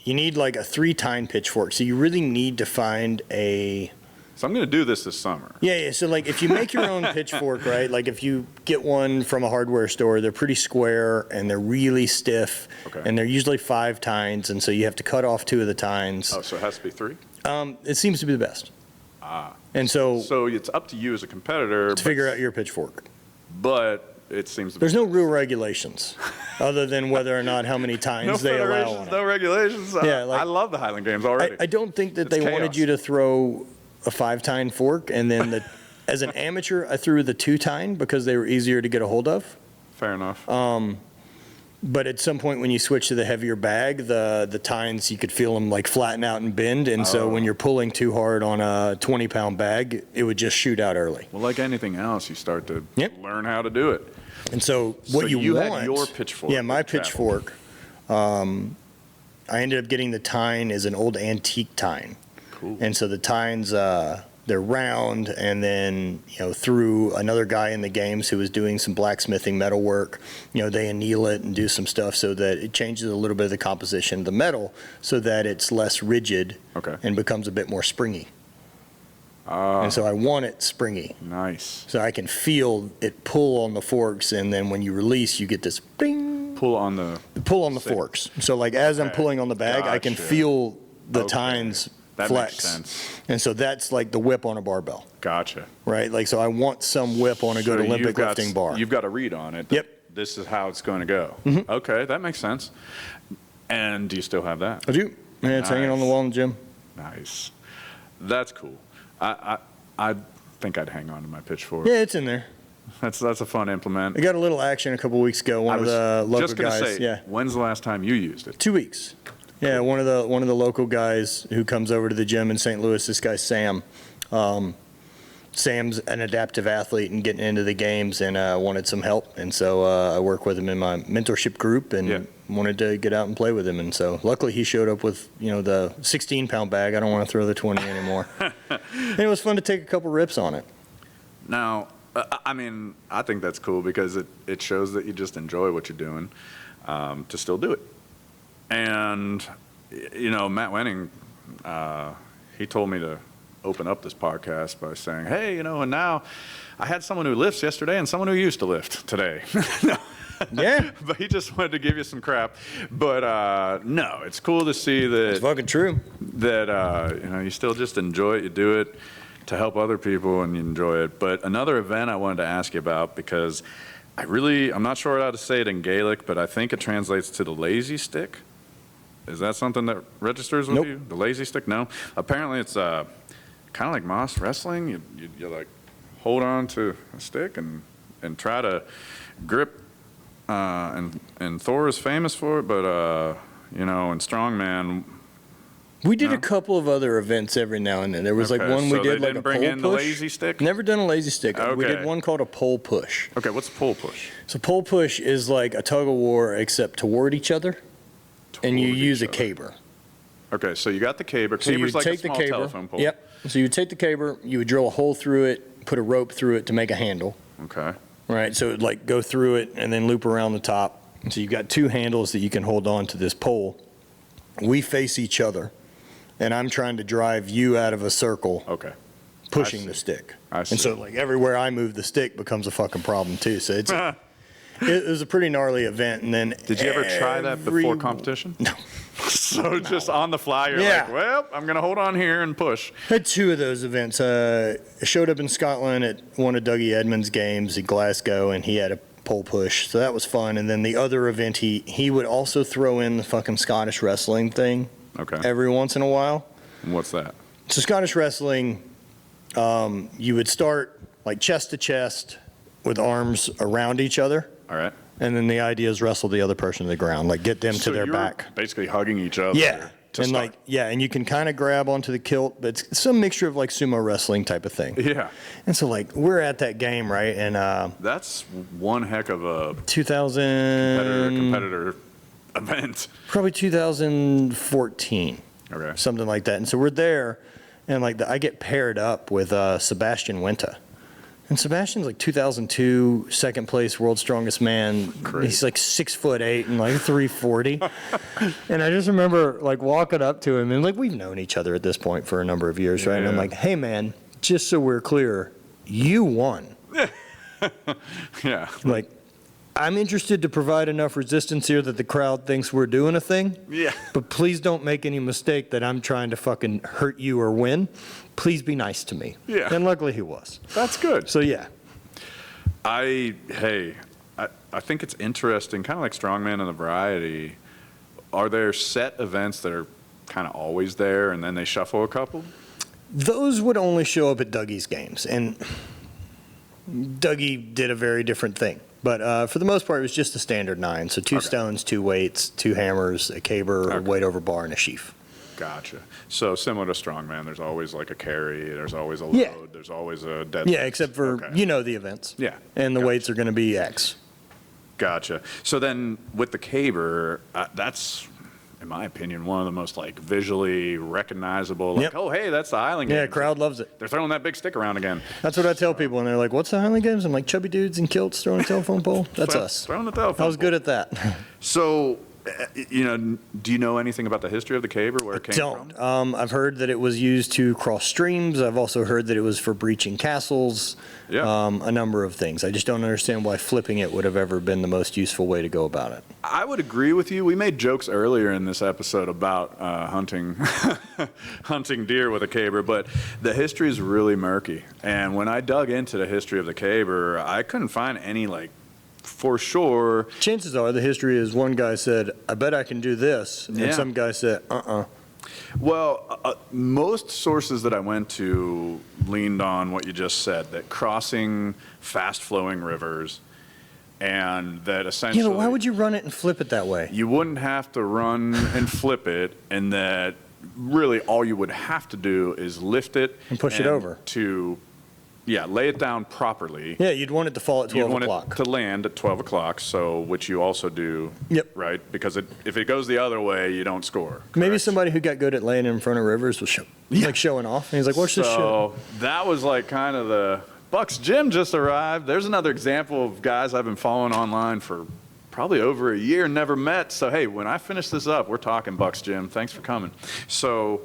you need like a 3-tine pitchfork. So you really need to find So I'm going to do this summer. Yeah. So like if you make your own pitchfork, right? Like if you get one from a hardware store, they're pretty square and they're really stiff. Okay. And they're usually 5 tines. And so you have to cut off 2 of the tines. Oh, so it has to be 3? It seems to be the best. And so it's up to you as a competitor to figure out your pitchfork. But it seems to be. There's no real regulations other than whether or not how many tines they allow on it. No regulations. Yeah, I love the Highland Games already. I don't think that It's they wanted chaos. you to throw a 5-tine fork, and then as an amateur, I threw the 2-tine because they were easier to get a hold of. Fair enough. But at some point when you switch to the heavier bag, the tines, you could feel them like flatten out and bend. And so when you're pulling too hard on a 20-pound bag, it would just shoot out early. Well, like anything else, you start to Yep. learn how to do it. And so what So you want. had your pitchfork Yeah, my that traveled. pitchfork. I ended up getting the tine as an old antique tine. Cool. And so the tines, they're round, and then, through another guy in the games who was doing some blacksmithing metal work, they anneal it and do some stuff so that it changes a little bit of the composition of the metal so that it's less rigid Okay. and becomes a bit more springy. And so I want it springy. Nice. So I can feel it pull on the forks, and then when you release, you get this bing, Pull on the. pull on the forks. So like as I'm Okay. pulling on the bag, I can Gotcha. feel the Okay. tines That flex. makes sense. And so that's like the whip on a barbell, Gotcha. right? Like, so I want some whip on a good So Olympic you've got- lifting bar. You've got a read on it. Yep. This is how it's going to go. Okay, that makes sense. And do you still have that? I do. Yeah, it's hanging on the Nice. wall in the gym. Nice. That's cool. I think I'd hang on to my pitchfork. Yeah, it's in there. That's a fun implement. I got a little action a couple weeks ago. One of the local just gonna guys. say, Yeah, when's the last time you used it? 2 weeks. Yeah, one of the local guys who comes over to the gym in St. Louis. This guy Sam. Sam's an adaptive athlete and getting into the games and wanted some help, and so I work with him in my mentorship group and Yeah. wanted to get out and play with him. And so luckily he showed up with the 16-pound bag. I don't want to throw the 20 anymore. And it was fun to take a couple rips on it. Now, I think that's cool because it shows that you just enjoy what you're doing to still do it. And, Matt Wenning, he told me to open up this podcast by saying, hey, and now I had someone who lifts yesterday and someone who used to lift today. No. Yeah. But he just wanted to give you some crap. But no, it's cool to see that It's fucking true. that you still just enjoy it. You do it to help other people and you enjoy it. But another event I wanted to ask you about, because I'm not sure how to say it in Gaelic, but I think it translates to the lazy stick. Is that something that registers with Nope. you? The lazy stick? No. Apparently it's kind of like Moss wrestling. You like hold on to a stick and try to grip. And Thor is famous for it, but you know, in strongman. We did a couple of other events every now and then. There was like Okay, one so we did they like a didn't bring pole in the push. lazy stick? Never done a lazy stick. We Okay. did one called a pole push. Okay, what's the pole push? So pole push is like a tug of war except toward each other, and you Toward use a each other. caber. Okay, so you got the caber. So you Caber's like a take the small caber. telephone pole. Yep. So you would take the caber, you would drill a hole through it, put a rope through it to make a handle. Okay. Right, so it would like go through it and then loop around the top. So you've got two handles that you can hold on to this pole. We face each other, and I'm trying to drive you out of a circle, Okay. pushing I the see. stick. I see. And so like everywhere I move, the stick becomes a fucking problem too. So it was a pretty gnarly event. And then Did you ever try that before competition? No. So just on the fly, you're Yeah. like, well, I'm going to hold on here and push. Had two of those events. I showed up in Scotland at one of Dougie Edmonds' games in Glasgow, and he had a pole push, so that was fun. And then the other event, he would also throw in the fucking Scottish wrestling thing Okay. every once in a while. And what's that? So Scottish wrestling, you would start like chest to chest with arms around each other, All right. and then the idea is wrestle the other person to the ground, like get them So to their you're back. basically hugging each other. Yeah. To And start. like, yeah, and you can kind of grab onto the kilt, but it's some mixture of like sumo wrestling type of thing. Yeah. And so like we're at that game, right? And That's one heck of a 2000, competitor event. probably 2014, Okay. something like that. And so we're there, and like I get paired up with Sebastian Winta. And Sebastian's like 2002 second place world's strongest man. Great. He's like 6'8" and like 340. And I just remember like walking up to him, and like we've known each other at this point for a number of years, right? And I'm Yeah. like, hey man, just so we're clear, you won. Yeah. Like, I'm interested to provide enough resistance here that the crowd thinks we're doing a thing. Yeah. But please don't make any mistake that I'm trying to fucking hurt you or win. Please be nice to me. Yeah. And luckily he was. That's good. So yeah. I think it's interesting, kind of like strongman and the variety. Are there set events that are kind of always there and then they shuffle a couple? Those would only show up at Dougie's games. And Dougie did a very different thing. But for the most part, it was just a standard 9. So 2 Okay. stones, 2 weights, 2 hammers, a caber, a Okay. weight over bar, and a sheaf. Gotcha. So similar to strongman, there's always like a carry, there's always a load, Yeah. there's always a deadlift. Yeah, except for, Okay. you know the events. Yeah. And the Gotcha. weights are going to be X. Gotcha. So then with the caber, that's, in my opinion, one of the most like visually recognizable, like, Yep. oh, hey, that's the Highland Games. Yeah, crowd loves it. They're throwing that big stick around again. That's what I tell people, and they're like, "What's the Highland Games?" I'm like, "Chubby dudes in kilts throwing a telephone pole." That's us. Throwing the telephone I was good at that. So, do you know anything about the history of the caber, where it came from? Don't. I've heard that it was used to cross streams. I've also heard that it was for breaching castles. Yeah. A number of things. I just don't understand why flipping it would have ever been the most useful way to go about it. I would agree with you. We made jokes earlier in this episode about hunting hunting deer with a caber, but the history is really murky. And when I dug into the history of the caber, I couldn't find any like for sure. Chances are the history is one guy said, "I bet I can do this," and Yeah. some guy said, "Uh-uh." Well, most sources that I went to leaned on what you just said, that crossing fast-flowing rivers, and that essentially Yeah, but why would you run it and flip it that way? you wouldn't have to run and flip it, and that really all you would have to do is lift it And push it over. to, yeah, lay it down properly. Yeah, you'd want it to fall at You'd 12 want o'clock. it to land at 12 o'clock, so which you also do, Yep. right? Because if it goes the other way, you don't score. Maybe correct? somebody who got good at laying in front of rivers was like showing off. And he's like, "Watch this shit." So that was like kind of the Buck's Gym just arrived. There's another example of guys I've been following online for probably over a year, never met. So hey, when I finish this up, we're talking Buck's Gym. Thanks for coming. So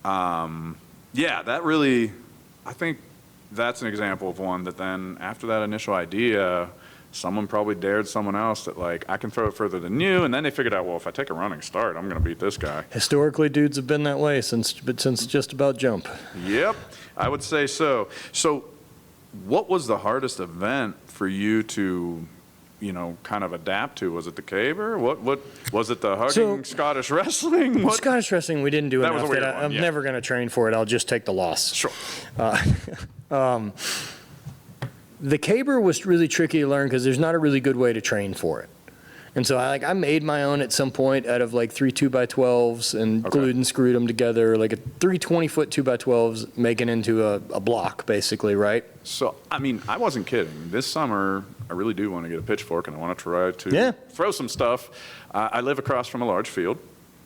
yeah, that really, I think that's an example of one that then after that initial idea, someone probably dared someone else that like, I can throw it further than you. And then they figured out, well, if I take a running start, I'm going to beat this guy. Historically, dudes have been that way since just about jump. Yep, I would say so. So what was the hardest event for you to, kind of adapt to? Was it the caber? What was it, the hugging Scottish wrestling? What? Scottish wrestling, we didn't do That was enough a weird that one, I'm yeah. never going to train for it. I'll just take the loss. Sure. The caber was really tricky to learn because there's not a really good way to train for it. And so I made my own at some point out of like 3 2x12s and Okay. glued and screwed them together, like a 3 20-foot 2x12s, making into a block, basically, right? So, I mean, I wasn't kidding. This summer, I really do want to get a pitchfork, and I want to try to Yeah. throw some stuff. I live across from a large field.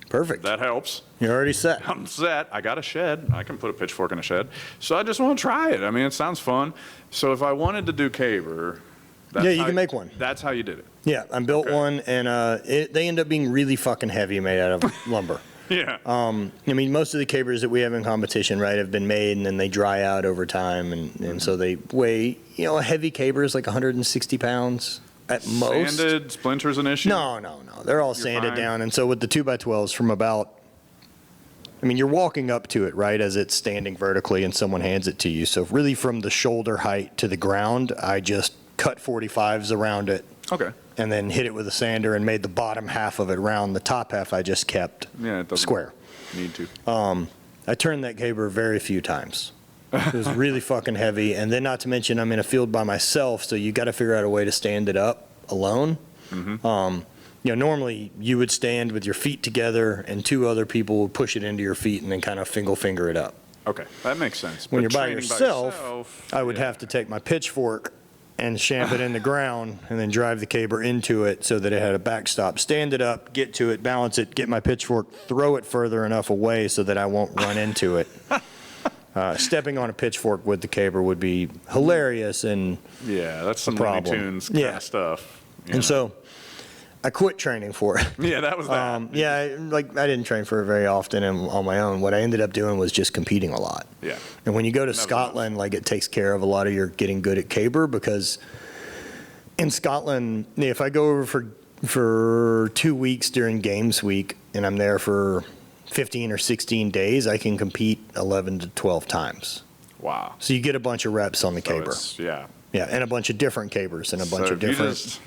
Perfect. That helps. You're already set. I'm set. I got a shed. I can put a pitchfork in a shed. So I just want to try it. I mean, it sounds fun. So if I wanted to do caber, Yeah, you can make one. That's how you did it. Yeah, I built Okay. one, and they end up being really fucking heavy, made out of lumber. Yeah. I mean, most of the cabers that we have in competition, right, have been made and then they dry out over time, and so they weigh, a heavy caber is like 160 pounds at most. Sanded, splinters an issue? No. They're all You're sanded fine. down, and so with the 2x12s from about, you're walking up to it, right, as it's standing vertically and someone hands it to you. So really from the shoulder height to the ground, I just cut 45s around it. Okay. And then hit it with a sander and made the bottom half of it round. The top half I just kept Yeah, it doesn't square. need to. I turned that caber very few times. It was really fucking heavy. And then not to mention I'm in a field by myself, so you got to figure out a way to stand it up alone. Normally you would stand with your feet together and 2 other people would push it into your feet and then kind of finger it up. Okay, that makes sense. When But you're by training yourself, I would yeah. have to take my pitchfork and shamp it in the ground and then drive the caber into it so that it had a backstop. Stand it up, get to it, balance it, get my pitchfork, throw it further enough away so that I won't run into it. Stepping on a pitchfork with the caber would be hilarious, and Yeah, that's some problem. Looney Tunes kind Yeah. of stuff. you know. and so I quit training for it. Yeah, that was that. I didn't train for it very often and on my own. What I ended up doing was just competing a lot. Yeah. And when you go to Never Scotland, it takes care of a lot of your getting good at caber, because in Scotland, if I go over for 2 weeks during games week and I'm there for 15 or 16 days, I can compete 11 to 12 times. Wow. So you get a bunch of reps on the So caber. yeah. Yeah, and a bunch of different cabers and a bunch So of if you different just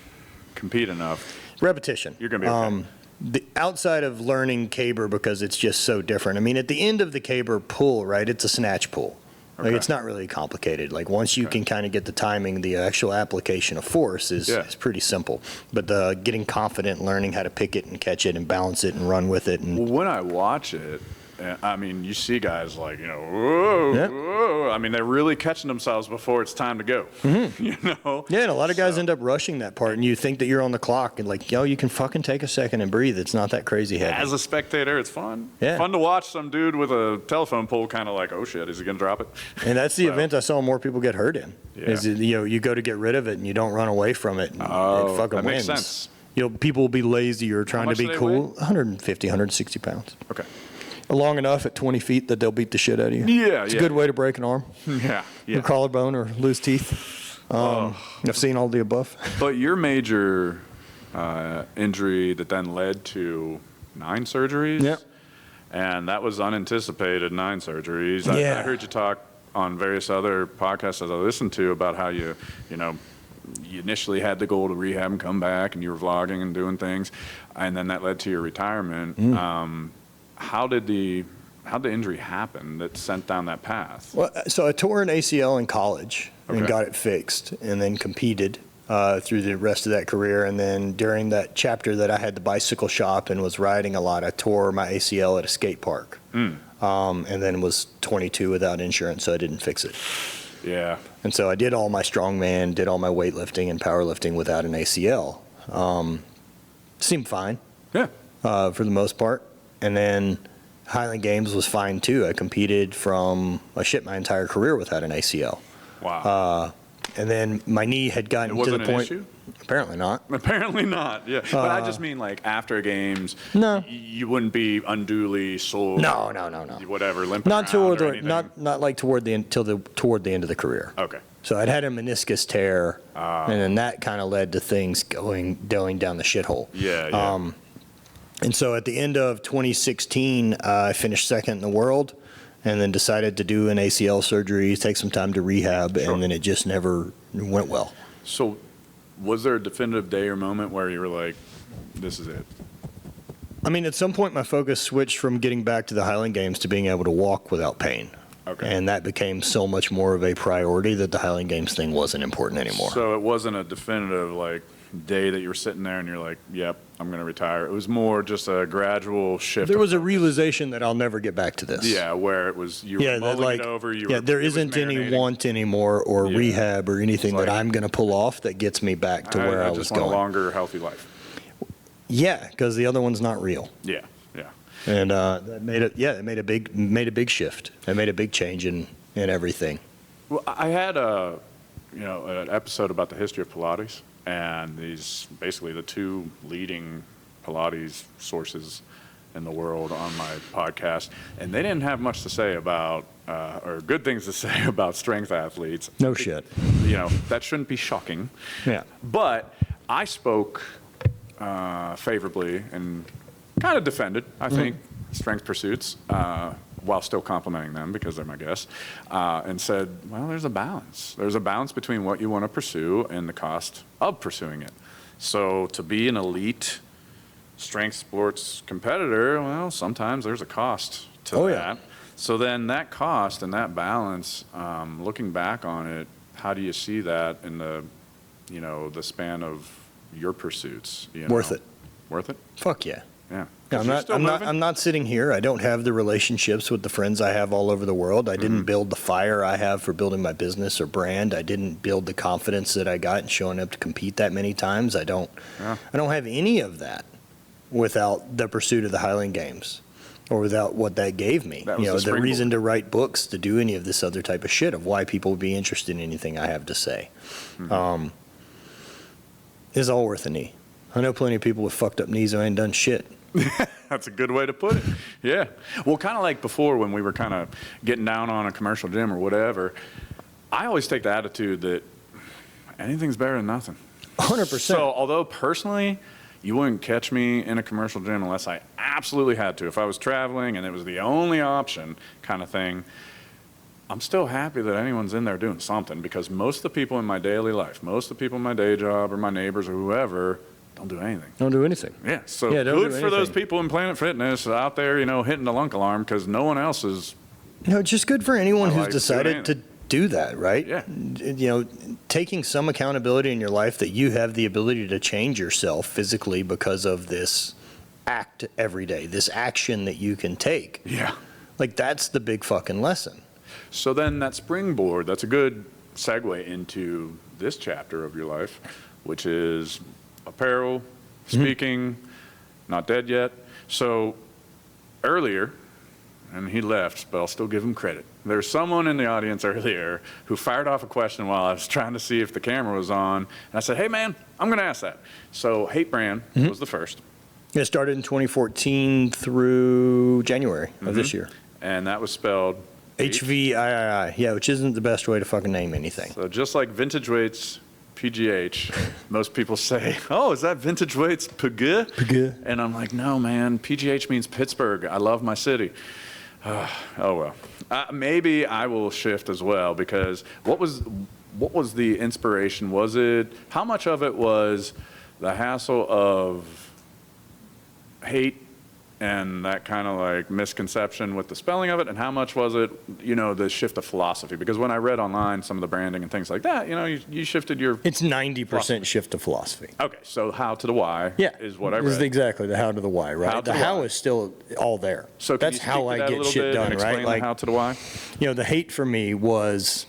compete enough, repetition. you're gonna be okay. The outside of learning caber, because it's just so different. I mean, at the end of the caber pull, right, it's a snatch pull. Okay. It's not really complicated. Once you can kind of get the timing, the actual application of force is pretty simple. But the getting confident, learning how to pick it and catch it and balance it and run with it. And Well, when I watch it, I mean, you see guys whoa, Yeah. whoa. I mean, they're really catching themselves before it's time to go. yeah, and a lot of guys So- end up rushing that part, and you think that you're on the clock, and you can fucking take a second and breathe. It's not that crazy heavy. As a spectator, it's fun. Yeah. Fun to watch some dude with a telephone pole kind of like, oh shit, is he going to drop it? And that's the So- event I saw more people get hurt in. Yeah. Is you go to get rid of it and you don't run away from it. And Oh, it fucking that makes wins. sense. People will be lazy or trying to much be do they cool. weigh? 150, 160 pounds. Okay. Long enough at 20 feet that they'll beat the shit out of you. Yeah, It's a yeah. good way to break an arm, Yeah. or collarbone, or lose teeth. I've seen all the above. But your major injury that then led to 9 surgeries. Yep. And that was unanticipated 9 surgeries. I Yeah. heard you talk on various other podcasts as I listened to about how you initially had the goal to rehab and come back, and you were vlogging and doing things, and then that led to your retirement. How did the injury happen that sent down that path? Well, so I tore an ACL in college and Okay. got it fixed, and then competed through the rest of that career. And then during that chapter that I had the bicycle shop and was riding a lot, I tore my ACL at a skate park. And then was 22 without insurance, so I didn't fix it. Yeah. And so I did all my strongman, did all my weightlifting and powerlifting without an ACL. Seemed fine Yeah. for the most part. And then Highland Games was fine too. I competed my entire career without an ACL. Wow. And then my knee had gotten It to wasn't the an point. issue? Apparently not. Apparently not. Yeah. But I just mean after games, No. you wouldn't be unduly sore. No. Whatever, limping Not around toward or the anything. not like toward the end toward the end of the career. Okay. So I'd had a meniscus tear, and then that kind of led to things going down the shithole. Yeah. And so at the end of 2016, I finished second in the world, and then decided to do an ACL surgery, take some time to rehab, Sure. and then it just never went well. So, was there a definitive day or moment where you were like, "This is it"? I mean, at some point, my focus switched from getting back to the Highland Games to being able to walk without pain. Okay. And that became so much more of a priority that the Highland Games thing wasn't important anymore. So it wasn't a definitive day that you were sitting there and you're like, yep, I'm going to retire. It was more just a gradual shift. There was a realization that I'll never get back to this. Yeah, where it was, you were mulling it over. There isn't any want anymore or rehab or anything that I'm going to pull off that gets me back to where I was just going. want a longer, healthy life. Yeah, because the other one's not real. Yeah, yeah. And that made it. Yeah, it made a big shift. It made a big change in everything. Well, I had an episode about the history of Pilates, and these basically the two leading Pilates sources in the world on my podcast, and they didn't have much to say about, or good things to say about strength athletes. No shit. That shouldn't be shocking. Yeah. But I spoke favorably and kind of defended, I think, strength pursuits, while still complimenting them because they're my guests, and said, well, there's a balance. There's a balance between what you want to pursue and the cost of pursuing it. So to be an elite strength sports competitor, well, sometimes there's a cost to that. Yeah. So then that cost and that balance, looking back on it, how do you see that in the span of your pursuits? Worth it. Worth it? Fuck yeah. Yeah. Yeah, I'm not sitting here. I don't have the relationships with the friends I have all over the world. I didn't build the fire I have for building my business or brand. I didn't build the confidence that I got in showing up to compete that many times. I don't have any of that without the pursuit of the Highland Games or without what that gave me. The reason to write books, to do any of this other type of shit, of why people would be interested in anything I have to say, is all worth a knee. I know plenty of people with fucked up knees who ain't done shit. That's a good way to put it. Yeah. Well, kind of like before when we were kind of getting down on a commercial gym or whatever, I always take the attitude that anything's better than nothing. 100%. So although personally, you wouldn't catch me in a commercial gym unless I absolutely had to. If I was traveling and it was the only option kind of thing, I'm still happy that anyone's in there doing something, because most of the people in my daily life, most of the people in my day job or my neighbors or whoever, don't do anything. Don't do anything. Yeah, so good for those people in Planet Fitness out there, hitting the lunk alarm because no one else is. Just good for anyone who's decided to do that, right? Yeah. Taking some accountability in your life that you have the ability to change yourself physically because of this act every day, this action that you can take. Yeah. Like, that's the big fucking lesson. So then that springboard, that's a good segue into this chapter of your life, which is apparel, speaking, not dead yet. So earlier, and he left, but I'll still give him credit. There's someone in the audience earlier who fired off a question while I was trying to see if the camera was on. And I said, hey, man, I'm going to ask that. So Hate Brand was the first. It started in 2014 through January of this year. And that was spelled HVIII, yeah, which isn't the best way to fucking name anything. So just like Vintage Weights, PGH, most people say, oh, is that Vintage Weights PG? PG. And I'm like, no, man, PGH means Pittsburgh. I love my city. Oh, well. Maybe I will shift as well, because what was the inspiration? How much of it was the hassle of hate and that kind of like misconception with the spelling of it, and how much was it, the shift of philosophy? Because when I read online some of the branding and things like that, you shifted your... It's 90% shift to philosophy. Okay, so how to the why is what I read. This is exactly the how to the why, right? The how is still all there. So that's how I get shit done, right? Like how to the why? The hate for me was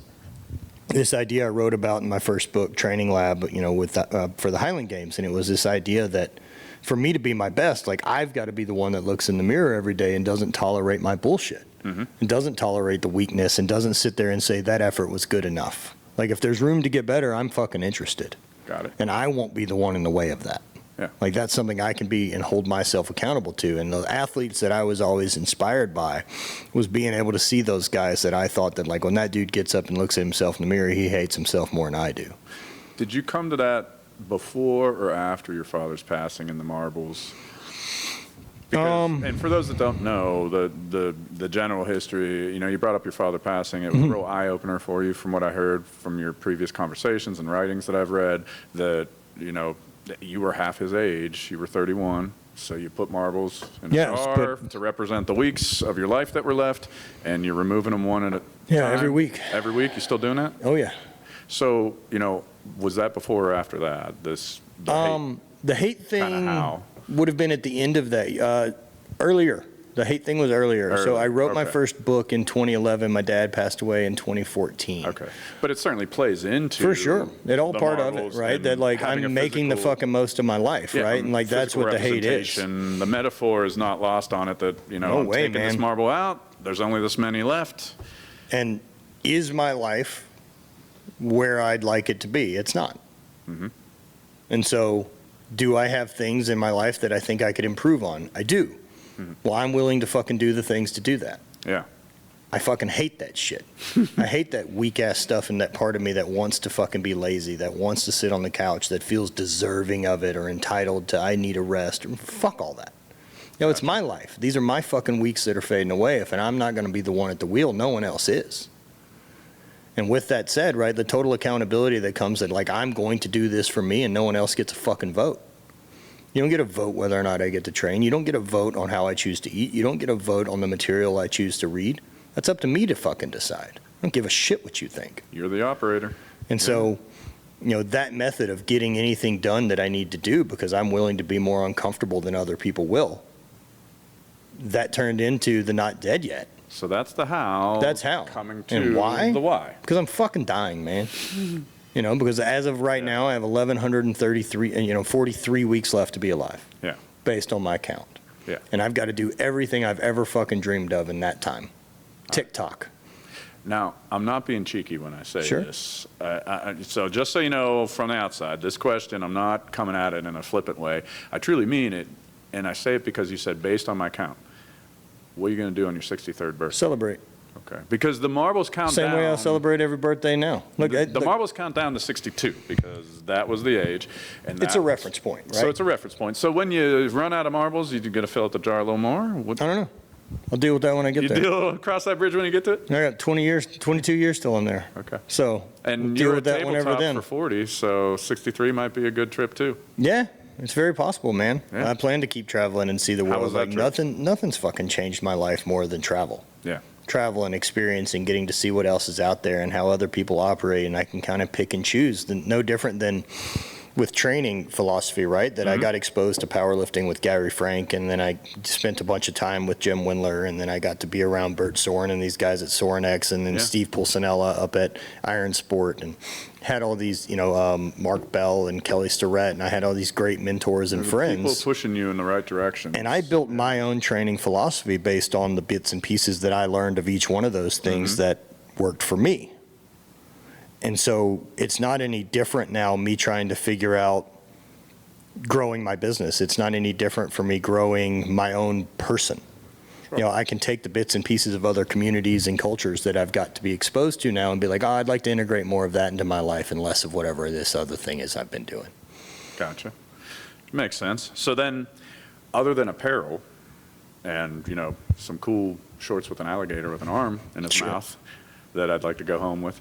this idea I wrote about in my first book, Training Lab, for the Highland Games, and it was this idea that for me to be my best, like, I've got to be the one that looks in the mirror every day and doesn't tolerate my bullshit, and doesn't tolerate the weakness, and doesn't sit there and say that effort was good enough. Like, if there's room to get better, I'm fucking interested. Got it. And I won't be the one in the way of that. Yeah. Like, that's something I can be and hold myself accountable to. And the athletes that I was always inspired by was being able to see those guys that I thought that, like, when that dude gets up and looks at himself in the mirror, he hates himself more than I do. Did you come to that before or after your father's passing in the marbles? Because, and for those that don't know the general history, you brought up your father passing. It was a real eye-opener for you, from what I heard from your previous conversations and writings that I've read, that you were half his age. You were 31, so you put marbles in a jar to represent the weeks of your life that were left, and you're removing them one at a time. Yeah, every week. Every week, you still doing that? Oh yeah. So was that before or after that? This The hate Kinda thing how? would have been at the end of that, earlier. The hate thing was earlier. So I wrote my okay. first book in 2011. My dad passed away in 2014. Okay. But it certainly plays into. For sure. It all the part of it, marbles right? and That like having a I'm making the physical- fucking most of my life, Yeah, right? And like that's physical what the hate is. representation. The metaphor is not lost on it that, No I'm way, taking this man. marble out, there's only this many left. And is my life where I'd like it to be? It's not. Mhm. And so, do I have things in my life that I think I could improve on? I do. Well, I'm willing to fucking do the things to do that. Yeah. I fucking hate that shit. I hate that weak ass stuff and that part of me that wants to fucking be lazy, that wants to sit on the couch, that feels deserving of it or entitled to, I need a rest. Fuck all that. It's my life. These are my fucking weeks that are fading away. If I'm not going to be the one at the wheel, no one else is. And with that said, right, the total accountability that comes that like I'm going to do this for me and no one else gets a fucking vote. You don't get a vote whether or not I get to train. You don't get a vote on how I choose to eat. You don't get a vote on the material I choose to read. That's up to me to fucking decide. I don't give a shit what you think. You're the operator. And so, that method of getting anything done that I need to do because I'm willing to be more uncomfortable than other people will, that turned into the not dead yet. So that's the how. That's how. Coming to And why? the why. Because I'm fucking dying, man. Because as of right now, I have 1,133, 43 weeks left to be alive. Yeah. Based on my count. Yeah. And I've got to do everything I've ever fucking dreamed of in that time. TikTok. Now, I'm not being cheeky when I say Sure. this. So just so you know from the outside, this question, I'm not coming at it in a flippant way. I truly mean it, and I say it because you said based on my count. What are you going to do on your 63rd birthday? Celebrate. Okay. Because the marbles count Same down. way I celebrate every birthday now. Look, The marbles count down to 62 because that was the age. And it's a reference point, right? So it's a reference point. So when you run out of marbles, you going to fill out the jar a little more? What, I don't know. I'll deal with that when I get you there. cross that bridge when you get to it? I got 20 years, 22 years still in there. Okay. So And we'll deal you're with a that whenever tabletop then. for 40, so 63 might be a good trip too. Yeah, it's very possible, man. Yeah. I plan to keep traveling and see the How world. was that Like trip? nothing's fucking changed my life more than travel. Yeah. Travel and experience and getting to see what else is out there and how other people operate, and I can kind of pick and choose. No different than with training philosophy, right? That I got exposed to powerlifting with Gary Frank, and then I spent a bunch of time with Jim Windler, and then I got to be around Bert Soren and these guys at Sorenex, and then Yeah. Steve Pulcinella up at Iron Sport, and had all these, Mark Bell and Kelly Starrett, and I had all these great mentors and People friends. pushing you in the right direction. And I built my own training philosophy based on the bits and pieces that I learned of each one of those things that worked for me. And so it's not any different now, me trying to figure out growing my business. It's not any different for me growing my own person. Sure. I can take the bits and pieces of other communities and cultures that I've got to be exposed to now and be like, I'd like to integrate more of that into my life and less of whatever this other thing is I've been doing. Gotcha. Makes sense. So then, other than apparel and, some cool shorts with an alligator with an arm in his Sure. mouth that I'd like to go home with,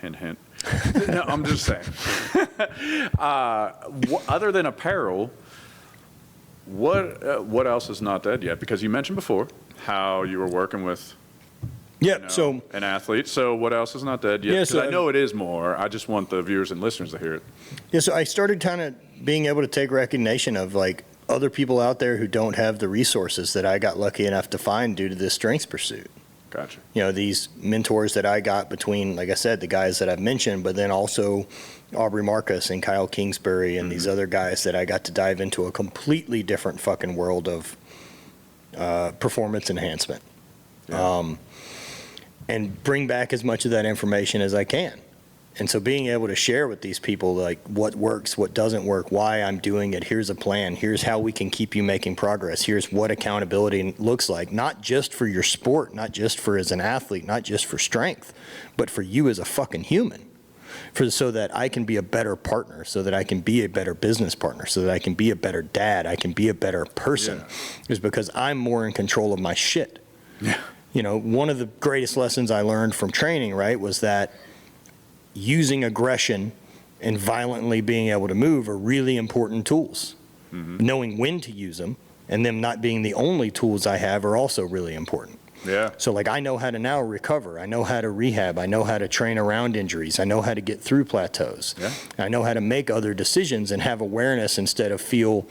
hint, hint. No, I'm just saying. Other than apparel, what else is not dead yet? Because you mentioned before how you were working with So an athlete. So what else is not dead yet? Yeah, Because so I know it is more. I just want the viewers and listeners to hear it. Yeah, so I started kind of being able to take recognition of like other people out there who don't have the resources that I got lucky enough to find due to this strengths pursuit. Gotcha. These mentors that I got between, like I said, the guys that I've mentioned, but then also Aubrey Marcus and Kyle Kingsbury and these other guys that I got to dive into a completely different fucking world of performance enhancement. Yeah. And bring back as much of that information as I can. And so being able to share with these people like what works, what doesn't work, why I'm doing it, here's a plan, here's how we can keep you making progress, here's what accountability looks like, not just for your sport, not just for as an athlete, not just for strength, but for you as a fucking human. So that I can be a better partner, so that I can be a better business partner, so that I can be a better dad, I can be a better person, is because I'm more in control of my shit. Yeah. One of the greatest lessons I learned from training, right, was that using aggression and violently being able to move are really important tools. Knowing when to use them and them not being the only tools I have are also really important. Yeah. So like I know how to now recover. I know how to rehab. I know how to train around injuries. I know how to get through plateaus. Yeah. I know how to make other decisions and have awareness instead of feel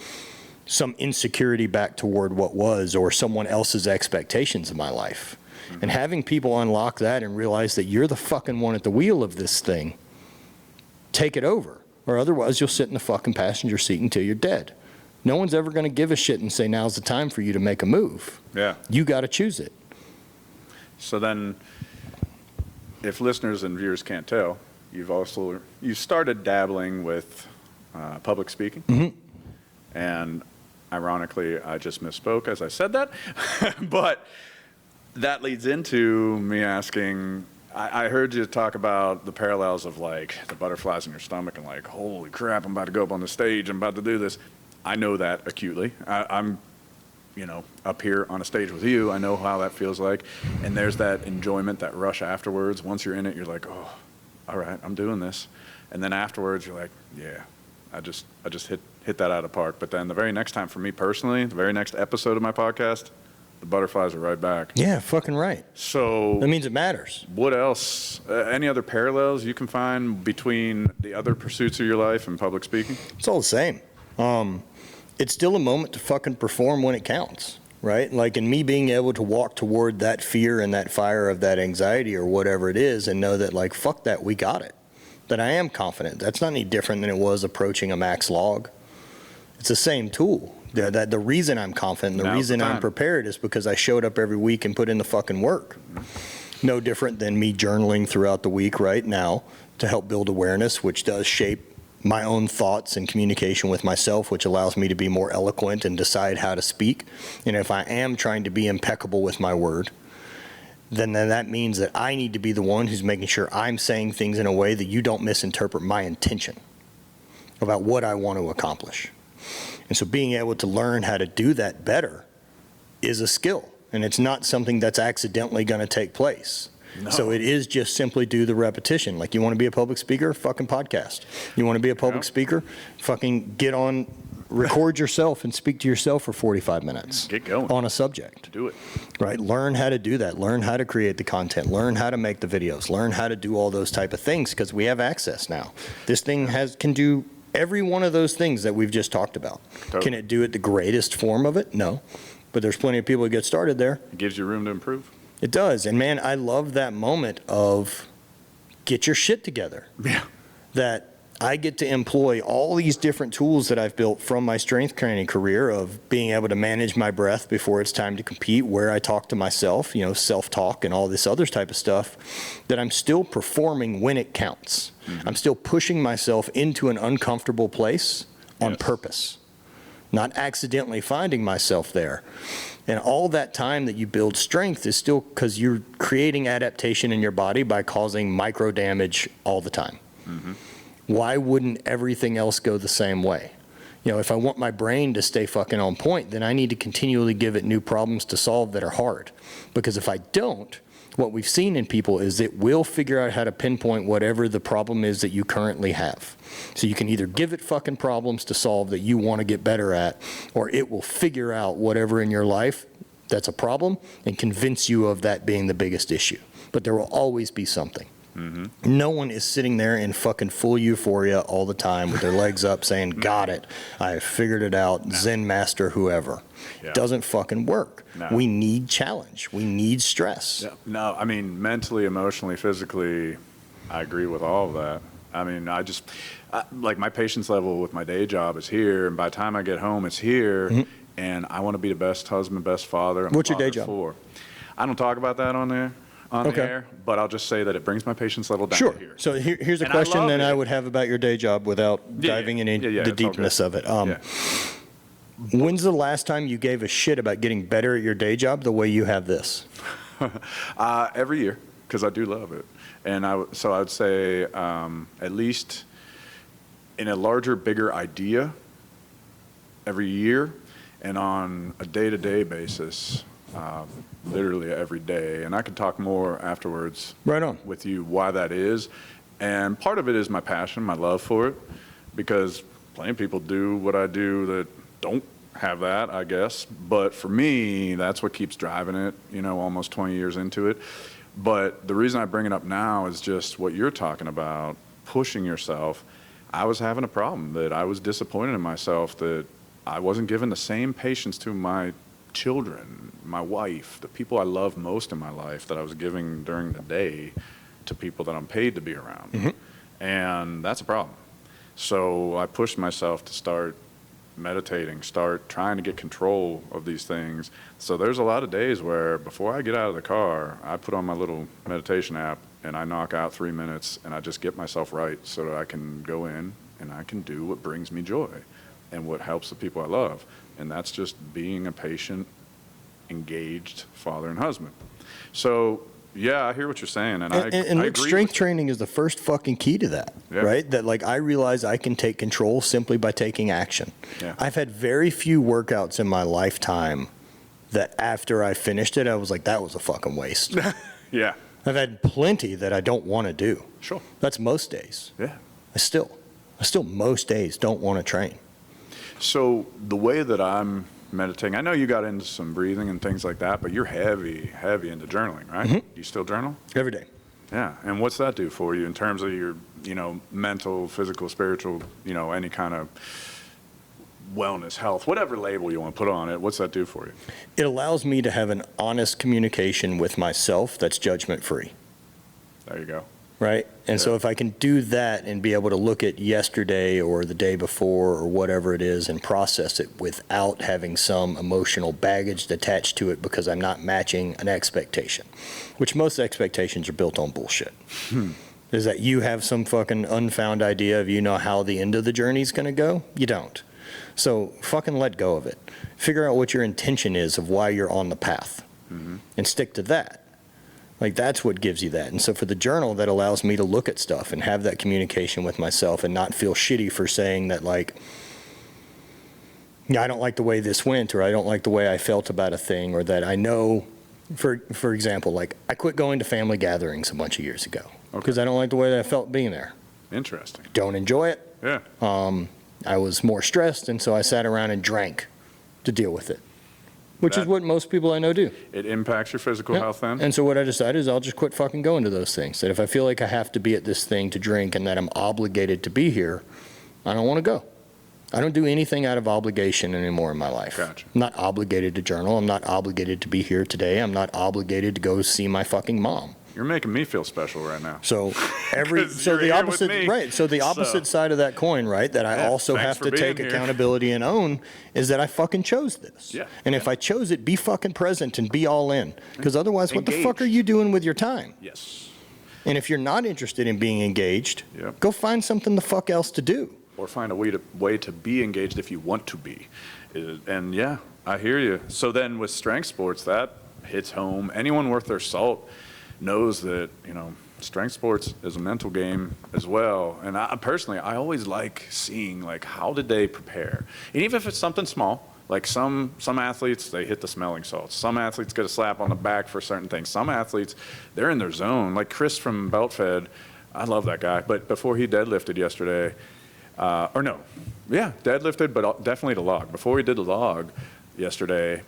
some insecurity back toward what was or someone else's expectations of my life. And having people unlock that and realize that you're the fucking one at the wheel of this thing, take it over. Or otherwise you'll sit in the fucking passenger seat until you're dead. No one's ever going to give a shit and say, now's the time for you to make a move. Yeah. You got to choose it. So then, if listeners and viewers can't tell, you started dabbling with public speaking. Mm-hmm. And ironically, I just misspoke as I said that. But that leads into me asking, I heard you talk about the parallels of like the butterflies in your stomach and like, holy crap, I'm about to go up on the stage, I'm about to do this. I know that acutely. I'm up here on a stage with you, I know how that feels like. And there's that enjoyment, that rush afterwards. Once you're in it, you're like, oh, all right, I'm doing this. And then afterwards, you're like, yeah, I just hit that out of the park. But then the very next time for me personally, the very next episode of my podcast, the butterflies are right back. Yeah, fucking right. So that means it matters. What else? Any other parallels you can find between the other pursuits of your life and public speaking? It's all the same. It's still a moment to fucking perform when it counts, right? Like in me being able to walk toward that fear and that fire of that anxiety or whatever it is and know that like, fuck that, we got it. That I am confident. That's not any different than it was approaching a max log. It's the same tool. That the reason I'm confident, the reason I'm prepared is because I showed up every week and put in the fucking work. No different than me journaling throughout the week right now to help build awareness, which does shape my own thoughts and communication with myself, which allows me to be more eloquent and decide how to speak. And if I am trying to be impeccable with my word, then that means that I need to be the one who's making sure I'm saying things in a way that you don't misinterpret my intention about what I want to accomplish. And so being able to learn how to do that better is a skill, and it's not something that's accidentally going to take place. No. So it is just simply do the repetition. Like you want to be a public speaker, fucking podcast. You want to be a public speaker, fucking get on, record yourself and speak to yourself for 45 minutes. Get going. On a subject. Do it. Right? Learn how to do that. Learn how to create the content. Learn how to make the videos. Learn how to do all those type of things because we have access now. This thing can do every one of those things that we've just talked about. Totally. Can it do it the greatest form of it? No. But there's plenty of people who get started there. It gives you room to improve. It does. And man, I love that moment of get your shit together. Yeah. That I get to employ all these different tools that I've built from my strength training career of being able to manage my breath before it's time to compete, where I talk to myself, self-talk and all this other type of stuff, that I'm still performing when it counts. Mm-hmm. I'm still pushing myself into an uncomfortable place on purpose, not accidentally finding myself there. And all that time that you build strength is still because you're creating adaptation in your body by causing micro damage all the time. Mm-hmm. Why wouldn't everything else go the same way? If I want my brain to stay fucking on point, then I need to continually give it new problems to solve that are hard. Because if I don't, what we've seen in people is it will figure out how to pinpoint whatever the problem is that you currently have. So you can either give it fucking problems to solve that you want to get better at, or it will figure out whatever in your life that's a problem and convince you of that being the biggest issue. But there will always be something. Mm-hmm. No one is sitting there in fucking full euphoria all the time with their legs up saying, got it, I have figured it out, Zen master, whoever. Yeah. Doesn't fucking work. No. We need challenge. We need stress. Yeah. No, I mean, mentally, emotionally, physically, I agree with all of that. I mean, like my patience level with my day job is here, and by the time I get home, it's here, mm-hmm. and I want to be the best husband, best father. What's your day job? I don't talk about that on there. The air, but I'll just say that it brings my patience level down sure. to here. So here's a question then I would have about your day job without diving into the deepness of it. When's the last time you gave a shit about getting better at your day job the way you have this? Every year, because I do love it. And so I would say at least in a larger, bigger idea every year, and on a day-to-day basis, literally every day. And I could talk more afterwards with you why that is. And part of it is my passion, my love for it, because plenty of people do what I do that don't have that, I guess. But for me, that's what keeps driving it, almost 20 years into it. But the reason I bring it up now is just what you're talking about, pushing yourself. I was having a problem that I was disappointed in myself that I wasn't given the same patience to my children, my wife, the people I love most in my life that I was giving during the day to people that I'm paid to be around. Mm-hmm. And that's a problem. So I pushed myself to start meditating, start trying to get control of these things. So there's a lot of days where before I get out of the car, I put on my little meditation app and I knock out 3 minutes and I just get myself right so that I can go in and I can do what brings me joy and what helps the people I love. And that's just being a patient, engaged father and husband. So yeah, I hear what you're saying, and I agree. Strength training is the first fucking key to that, right? That I realize I can take control simply by taking action. Yeah. I've had very few workouts in my lifetime that after I finished it, I was like, that was a fucking waste. Yeah. I've had plenty that I don't want to do. Sure. That's most days. Yeah. I still most days don't want to train. So the way that I'm meditating, I know you got into some breathing and things like that, but you're heavy into journaling, right? Mm-hmm. You still journal? Every day. Yeah. And what's that do for you in terms of your, mental, physical, spiritual, any kind of wellness, health, whatever label you want to put on it? What's that do for you? It allows me to have an honest communication with myself that's judgment-free. There you go. Right? And so if I can do that and be able to look at yesterday or the day before or whatever it is and process it without having some emotional baggage attached to it because I'm not matching an expectation, which most expectations are built on bullshit. Is that you have some fucking unfound idea of how the end of the journey is going to go? You don't. So fucking let go of it. Figure out what your intention is of why you're on the path and stick to that. That's what gives you that. And so for the journal, that allows me to look at stuff and have that communication with myself and not feel shitty for saying that I don't like the way this went, or I don't like the way I felt about a thing, or that I know, for example, I quit going to family gatherings a bunch of years ago because I don't like the way that I felt being there. Interesting. Don't enjoy it. Yeah. I was more stressed, and so I sat around and drank to deal with it. Which is what most people I know do. It impacts your physical health then? And so what I decided is I'll just quit fucking going to those things. That if I feel like I have to be at this thing to drink and that I'm obligated to be here, I don't want to go. I don't do anything out of obligation anymore in my life. Gotcha. I'm not obligated to journal. I'm not obligated to be here today. I'm not obligated to go see my fucking mom. You're making me feel special right now. So the opposite side of that coin, right, that I also have to take accountability and own is that I fucking chose this. Yeah. And if I chose it, be fucking present and be all in. Because otherwise, what the fuck are you doing with your time? Yes. And if you're not interested in being engaged, go find something the fuck else to do. Or find a way to be engaged if you want to be. And yeah, I hear you. So then with strength sports, that hits home. Anyone worth their salt knows that, strength sports is a mental game as well. And I personally, I always like seeing, how did they prepare? And even if it's something small, some athletes, they hit the smelling salts. Some athletes get a slap on the back for certain things. Some athletes, they're in their zone. Like Chris from Beltfed, I love that guy. But before he deadlifted yesterday, deadlifted, but definitely the log. Before he did the log yesterday,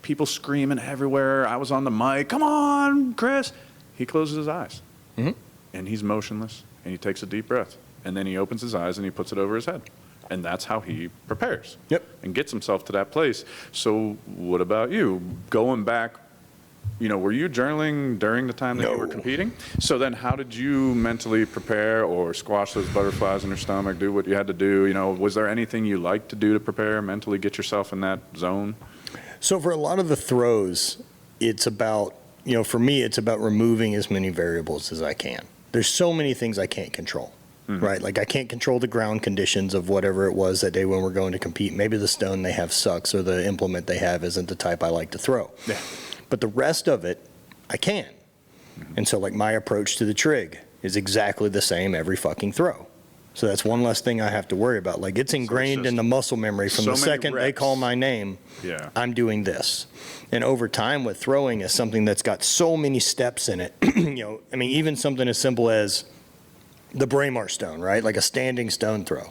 people screaming everywhere. I was on the mic. Come on, Chris. He closes his eyes. Mm-hmm. And he's motionless. And he takes a deep breath. And then he opens his eyes and he puts it over his head. And that's how he prepares. Yep. And gets himself to that place. So what about you? Going back, were you journaling during the time that you were competing? So then how did you mentally prepare or squash those butterflies in your stomach, do what you had to do? Was there anything you liked to do to prepare, mentally get yourself in that zone? So for a lot of the throws, it's about, for me, it's about removing as many variables as I can. There's so many things I can't control, right? I can't control the ground conditions of whatever it was that day when we're going to compete. Maybe the stone they have sucks or the implement they have isn't the type I like to throw. Yeah. But the rest of it, I can. And so my approach to the trig is exactly the same every fucking throw. So that's one less thing I have to worry about. It's ingrained in the muscle memory from the second they call my name, I'm doing this. And over time with throwing is something that's got so many steps in it. Even something as simple as the Braemar stone, right? A standing stone throw.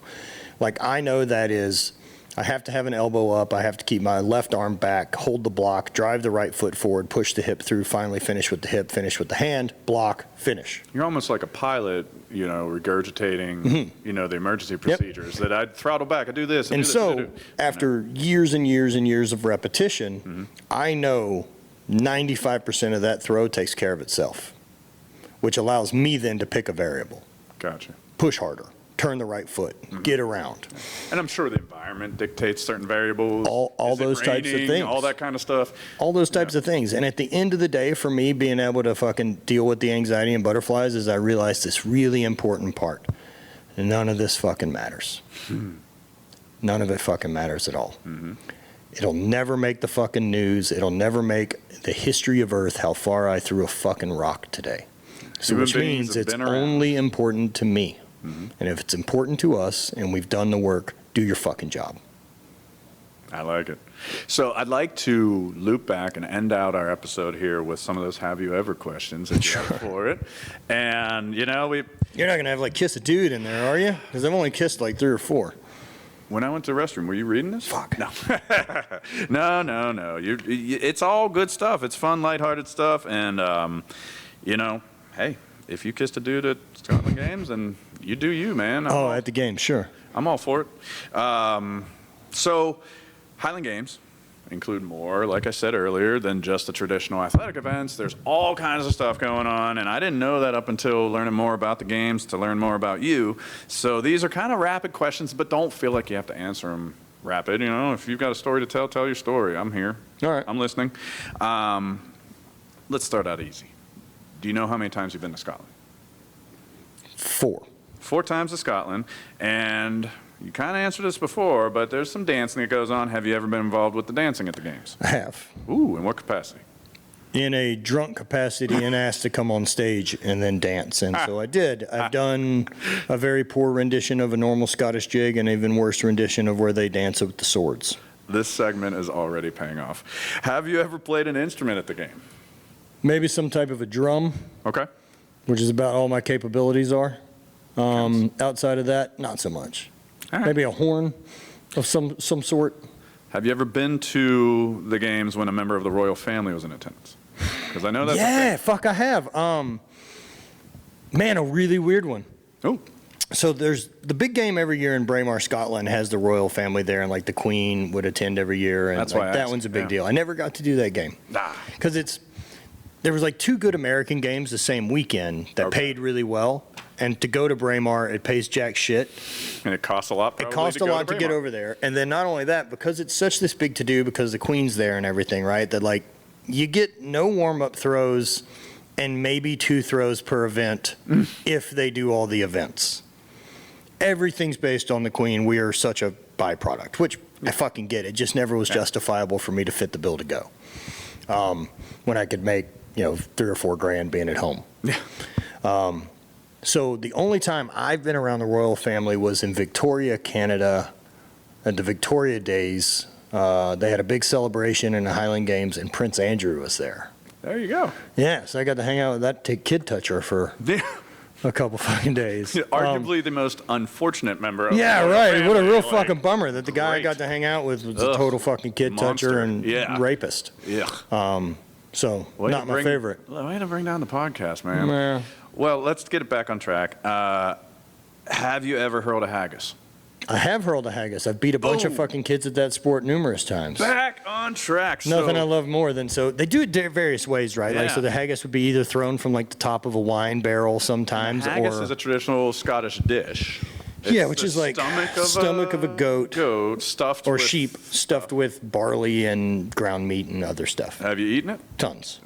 I know that is I have to have an elbow up. I have to keep my left arm back, hold the block, drive the right foot forward, push the hip through, finally finish with the hip, finish with the hand, block, finish. You're almost like a pilot, regurgitating, the emergency procedures that I'd throttle back, I do this. And so after years and years and years of repetition, I know 95% of that throw takes care of itself, which allows me then to pick a variable. Gotcha. Push harder. Turn the right foot, get around. And I'm sure the environment dictates certain variables. All those types of things. All that kind of stuff. All those types of things. And at the end of the day, for me, being able to fucking deal with the anxiety and butterflies is I realized this really important part. None of this fucking matters. None of it fucking matters at all. It'll never make the fucking news. It'll never make the history of Earth how far I threw a fucking rock today. So which means it's only important to me. And if it's important to us and we've done the work, do your fucking job. I like it. So I'd like to loop back and end out our episode here with some of those have you ever questions that you have for it. And, You're not going to have kiss a dude in there, are you? Because I've only kissed 3 or 4. When I went to the restroom, were you reading this? Fuck. No. No. It's all good stuff. It's fun, lighthearted stuff. And, hey, if you kissed a dude at Scotland Games, then you do you, man. At the game, sure. I'm all for it. So Highland Games include more, like I said earlier, than just the traditional athletic events. There's all kinds of stuff going on, and I didn't know that up until learning more about the games to learn more about you. So these are kind of rapid questions, but don't feel like you have to answer them rapid. If you've got a story to tell your story. I'm here. All right. I'm listening. Let's start out easy. Do you know how many times you've been to Scotland? 4. 4 times to Scotland, and you kind of answered this before, but there's some dancing that goes on. Have you ever been involved with the dancing at the games? I have. Ooh, in what capacity? In a drunk capacity and asked to come on stage and then dance, and so I did. I've done a very poor rendition of a normal Scottish jig and even worse rendition of where they dance with the swords. This segment is already paying off. Have you ever played an instrument at the game? Maybe some type of a drum. Okay. Which is about all my capabilities are. Outside of that, not so much. All right. Maybe a horn of some sort. Have you ever been to the games when a member of the royal family was in attendance? Because I know that's I have. Man, a really weird one. Oh. So there's the big game every year in Braemar, Scotland has the royal family there, and the Queen would attend every year, and that's why that one's a big deal. I never got to do that game. Because there was 2 good American games the same weekend that paid really well. And to go to Braemar, it pays jack shit. And it costs a lot. It costs a lot to get over there. And then not only that, because it's such this big to-do, because the Queen's there and everything, right, that you get no warm-up throws and maybe 2 throws per event if they do all the events. Everything's based on the Queen. We are such a byproduct, which I fucking get. It just never was justifiable for me to fit the bill to go. When I could make, 3 or 4 grand being at home. Yeah. So the only time I've been around the royal family was in Victoria, Canada, at the Victoria Days. They had a big celebration in the Highland Games, and Prince Andrew was there. There you go. Yeah, so I got to hang out with that kid toucher for a couple fucking days. Arguably the most unfortunate member of the royal family. What a real fucking bummer that the guy I got to hang out with was a total fucking kid toucher and rapist. Yeah. So not my favorite. Way to bring down the podcast, man. Yeah. Well, let's get it back on track. Have you ever hurled a haggis? I have hurled a haggis. I've beat a bunch of fucking kids at that sport numerous times. Back on track. Nothing I love more than they do it various ways, right? Yeah. So the haggis would be either thrown from the top of a wine barrel sometimes, haggis or is a traditional Scottish dish. Which is stomach of a goat stuffed or with sheep stuffed with barley and ground meat and other stuff. Have you eaten it? Tons.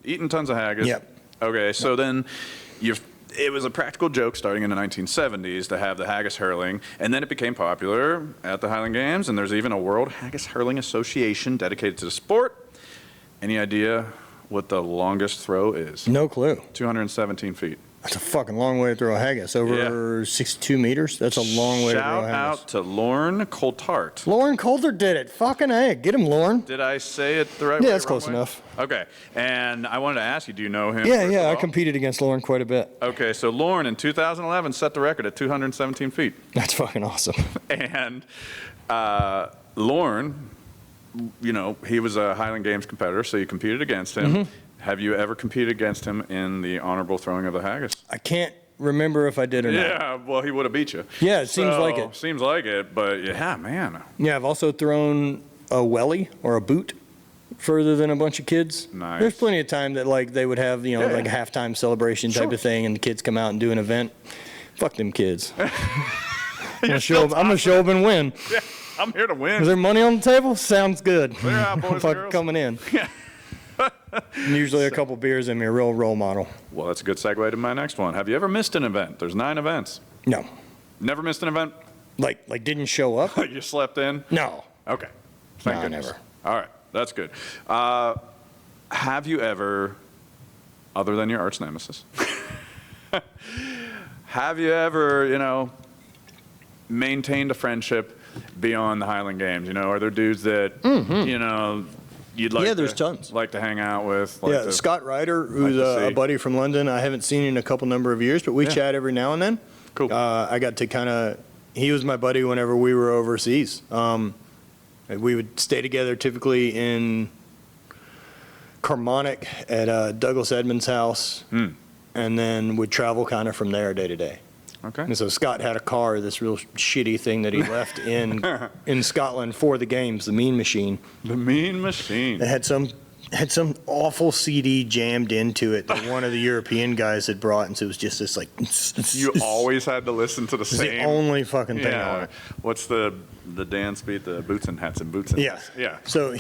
Eaten tons of haggis. Yep. Okay, so then it was a practical joke starting in the 1970s to have the haggis hurling, and then it became popular at the Highland Games, and there's even a World Haggis Hurling Association dedicated to the sport. Any idea what the longest throw is? No clue. 217 feet. That's a fucking long way to throw a haggis. Over 62 meters. That's a long way to throw a haggis. Shout out to Lauren Coltart. Lauren Coulter did it. Fucking A. Get him, Lauren. Did I say it the right way? Yeah, that's wrong close way? enough. Okay. And I wanted to ask you, do you know him? Yeah, first yeah. of I all? competed against Lauren quite a bit. Okay, so Lauren in 2011 set the record at 217 feet. That's fucking awesome. And Lauren, you know, he was a Highland Games competitor, so you competed against him. Mm-hmm. Have you ever competed against him in the honorable throwing of the haggis? I can't remember if I did or not. Yeah, well, he would have beat you. Yeah, it seems like it. Seems like it, but yeah, man. Yeah, I've also thrown a welly or a boot further than a bunch of kids. Nice. There's plenty of time that like they would have, you know, Yeah. like a halftime celebration type Sure. of thing, and the kids come out and do an event. Fuck them kids. I'm gonna still show up and win. Yeah, I'm here to win. Is there money on the table? Sounds good. Clear out, boys and Fucking girls. coming in. And usually a couple beers in me, a real role model. Well, that's a good segue to my next one. Have you ever missed an event? There's 9 events. No, Never missed an event? like didn't show up. You slept in? No. Okay. Thank No, goodness. never. All right. That's good. Have you ever, other than your arch nemesis, have you ever, you know, maintained a friendship beyond the Highland Games? You know, are there dudes that, you know, you'd like Mm-hmm. Yeah, there's tons. like to hang out with? Like Yeah, to- Scott Ryder, who's to a see. buddy from London. I haven't seen in a couple number of years, but we Yeah. chat every now and then. Cool. I got to he was my buddy whenever we were overseas. We would stay together typically in Carmonic at Douglas Edmonds' house, and then would travel kind of from there day to day. Okay. And so Scott had a car, this real shitty thing that he left in Scotland for the games, the Mean Machine. The Mean Machine. It had some awful CD jammed into it that one of the European guys had brought, and so it was just this like. You always had to listen to the It's same. the only fucking thing on Yeah. it. What's the dance beat? The boots and hats and boots and Yeah. hats. Yeah. So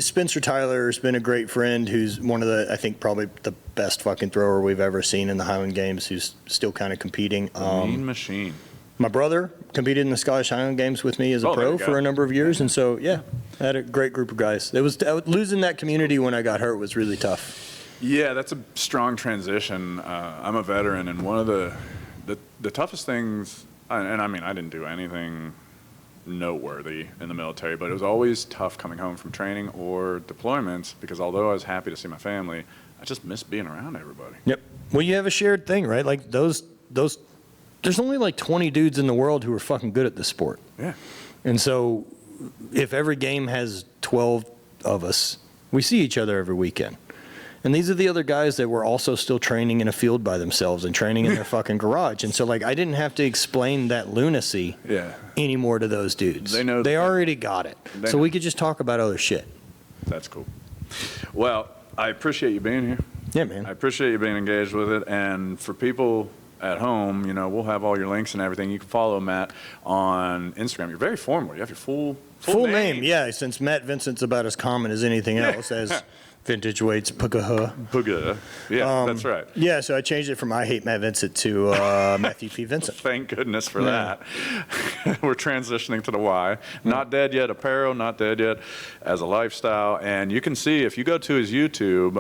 Spencer Tyler has been a great friend who's one of the, I think probably the best fucking thrower we've ever seen in the Highland Games, who's still kind of competing. Mean Machine. My brother competed in the Scottish Highland Games with me as a Oh, there pro you go. for a number of years. And so, yeah, I had a great group of guys. Losing that community when I got hurt was really tough. Yeah, that's a strong transition. I'm a veteran, and one of the toughest things, and I mean, I didn't do anything noteworthy in the military, but it was always tough coming home from training or deployments because although I was happy to see my family, I just missed being around everybody. Yep. Well, you have a shared thing, right? Like those, there's only like 20 dudes in the world who are fucking good at this sport. Yeah. And so if every game has 12 of us, we see each other every weekend. And these are the other guys that were also still training in a field by themselves and training in their fucking garage. And so, like, I didn't have to explain that lunacy Yeah. anymore to those dudes. They know- They already got it. They So know. we could just talk about other shit. That's cool. Well, I appreciate you being here. Yeah, man. I appreciate you being engaged with it. And for people at home, you know, we'll have all your links and everything. You can follow Matt on Instagram. You're very formal. You have your full name, yeah, since Matt Vincent's about as common as anything else, as Vintage Weights Pukaha. Puga. Yeah, that's right. Yeah, so I changed it from I Hate Matt Vincent to Matthew P. Vincent. Thank goodness for Yeah. that. We're transitioning to the Y. Not Dead Yet Apparel, Not Dead Yet as a lifestyle. And you can see, if you go to his YouTube,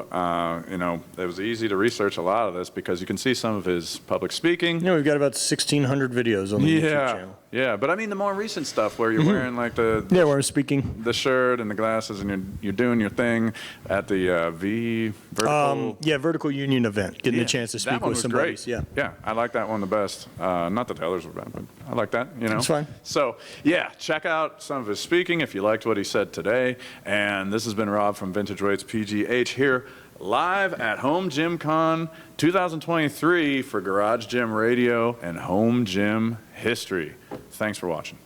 you know, it was easy to research a lot of this because you can see some of his public speaking. You know, we've got about 1,600 videos on the YouTube channel. Yeah, but I mean the more recent stuff where you're wearing like Yeah, where I'm speaking. the shirt and the glasses and you're doing your thing at the V vertical. Yeah, Vertical Union event. Getting the chance to That speak one with was some great. buddies. Yeah. Yeah, I like that one the best. Not that the others were bad, but I like that, you know. It's fine. So, yeah, check out some of his speaking if you liked what he said today. And this has been Rob from Vintage Weights PGH here live at HomeGymCon 2023 for Garage Gym Radio and Home Gym History. Thanks for watching.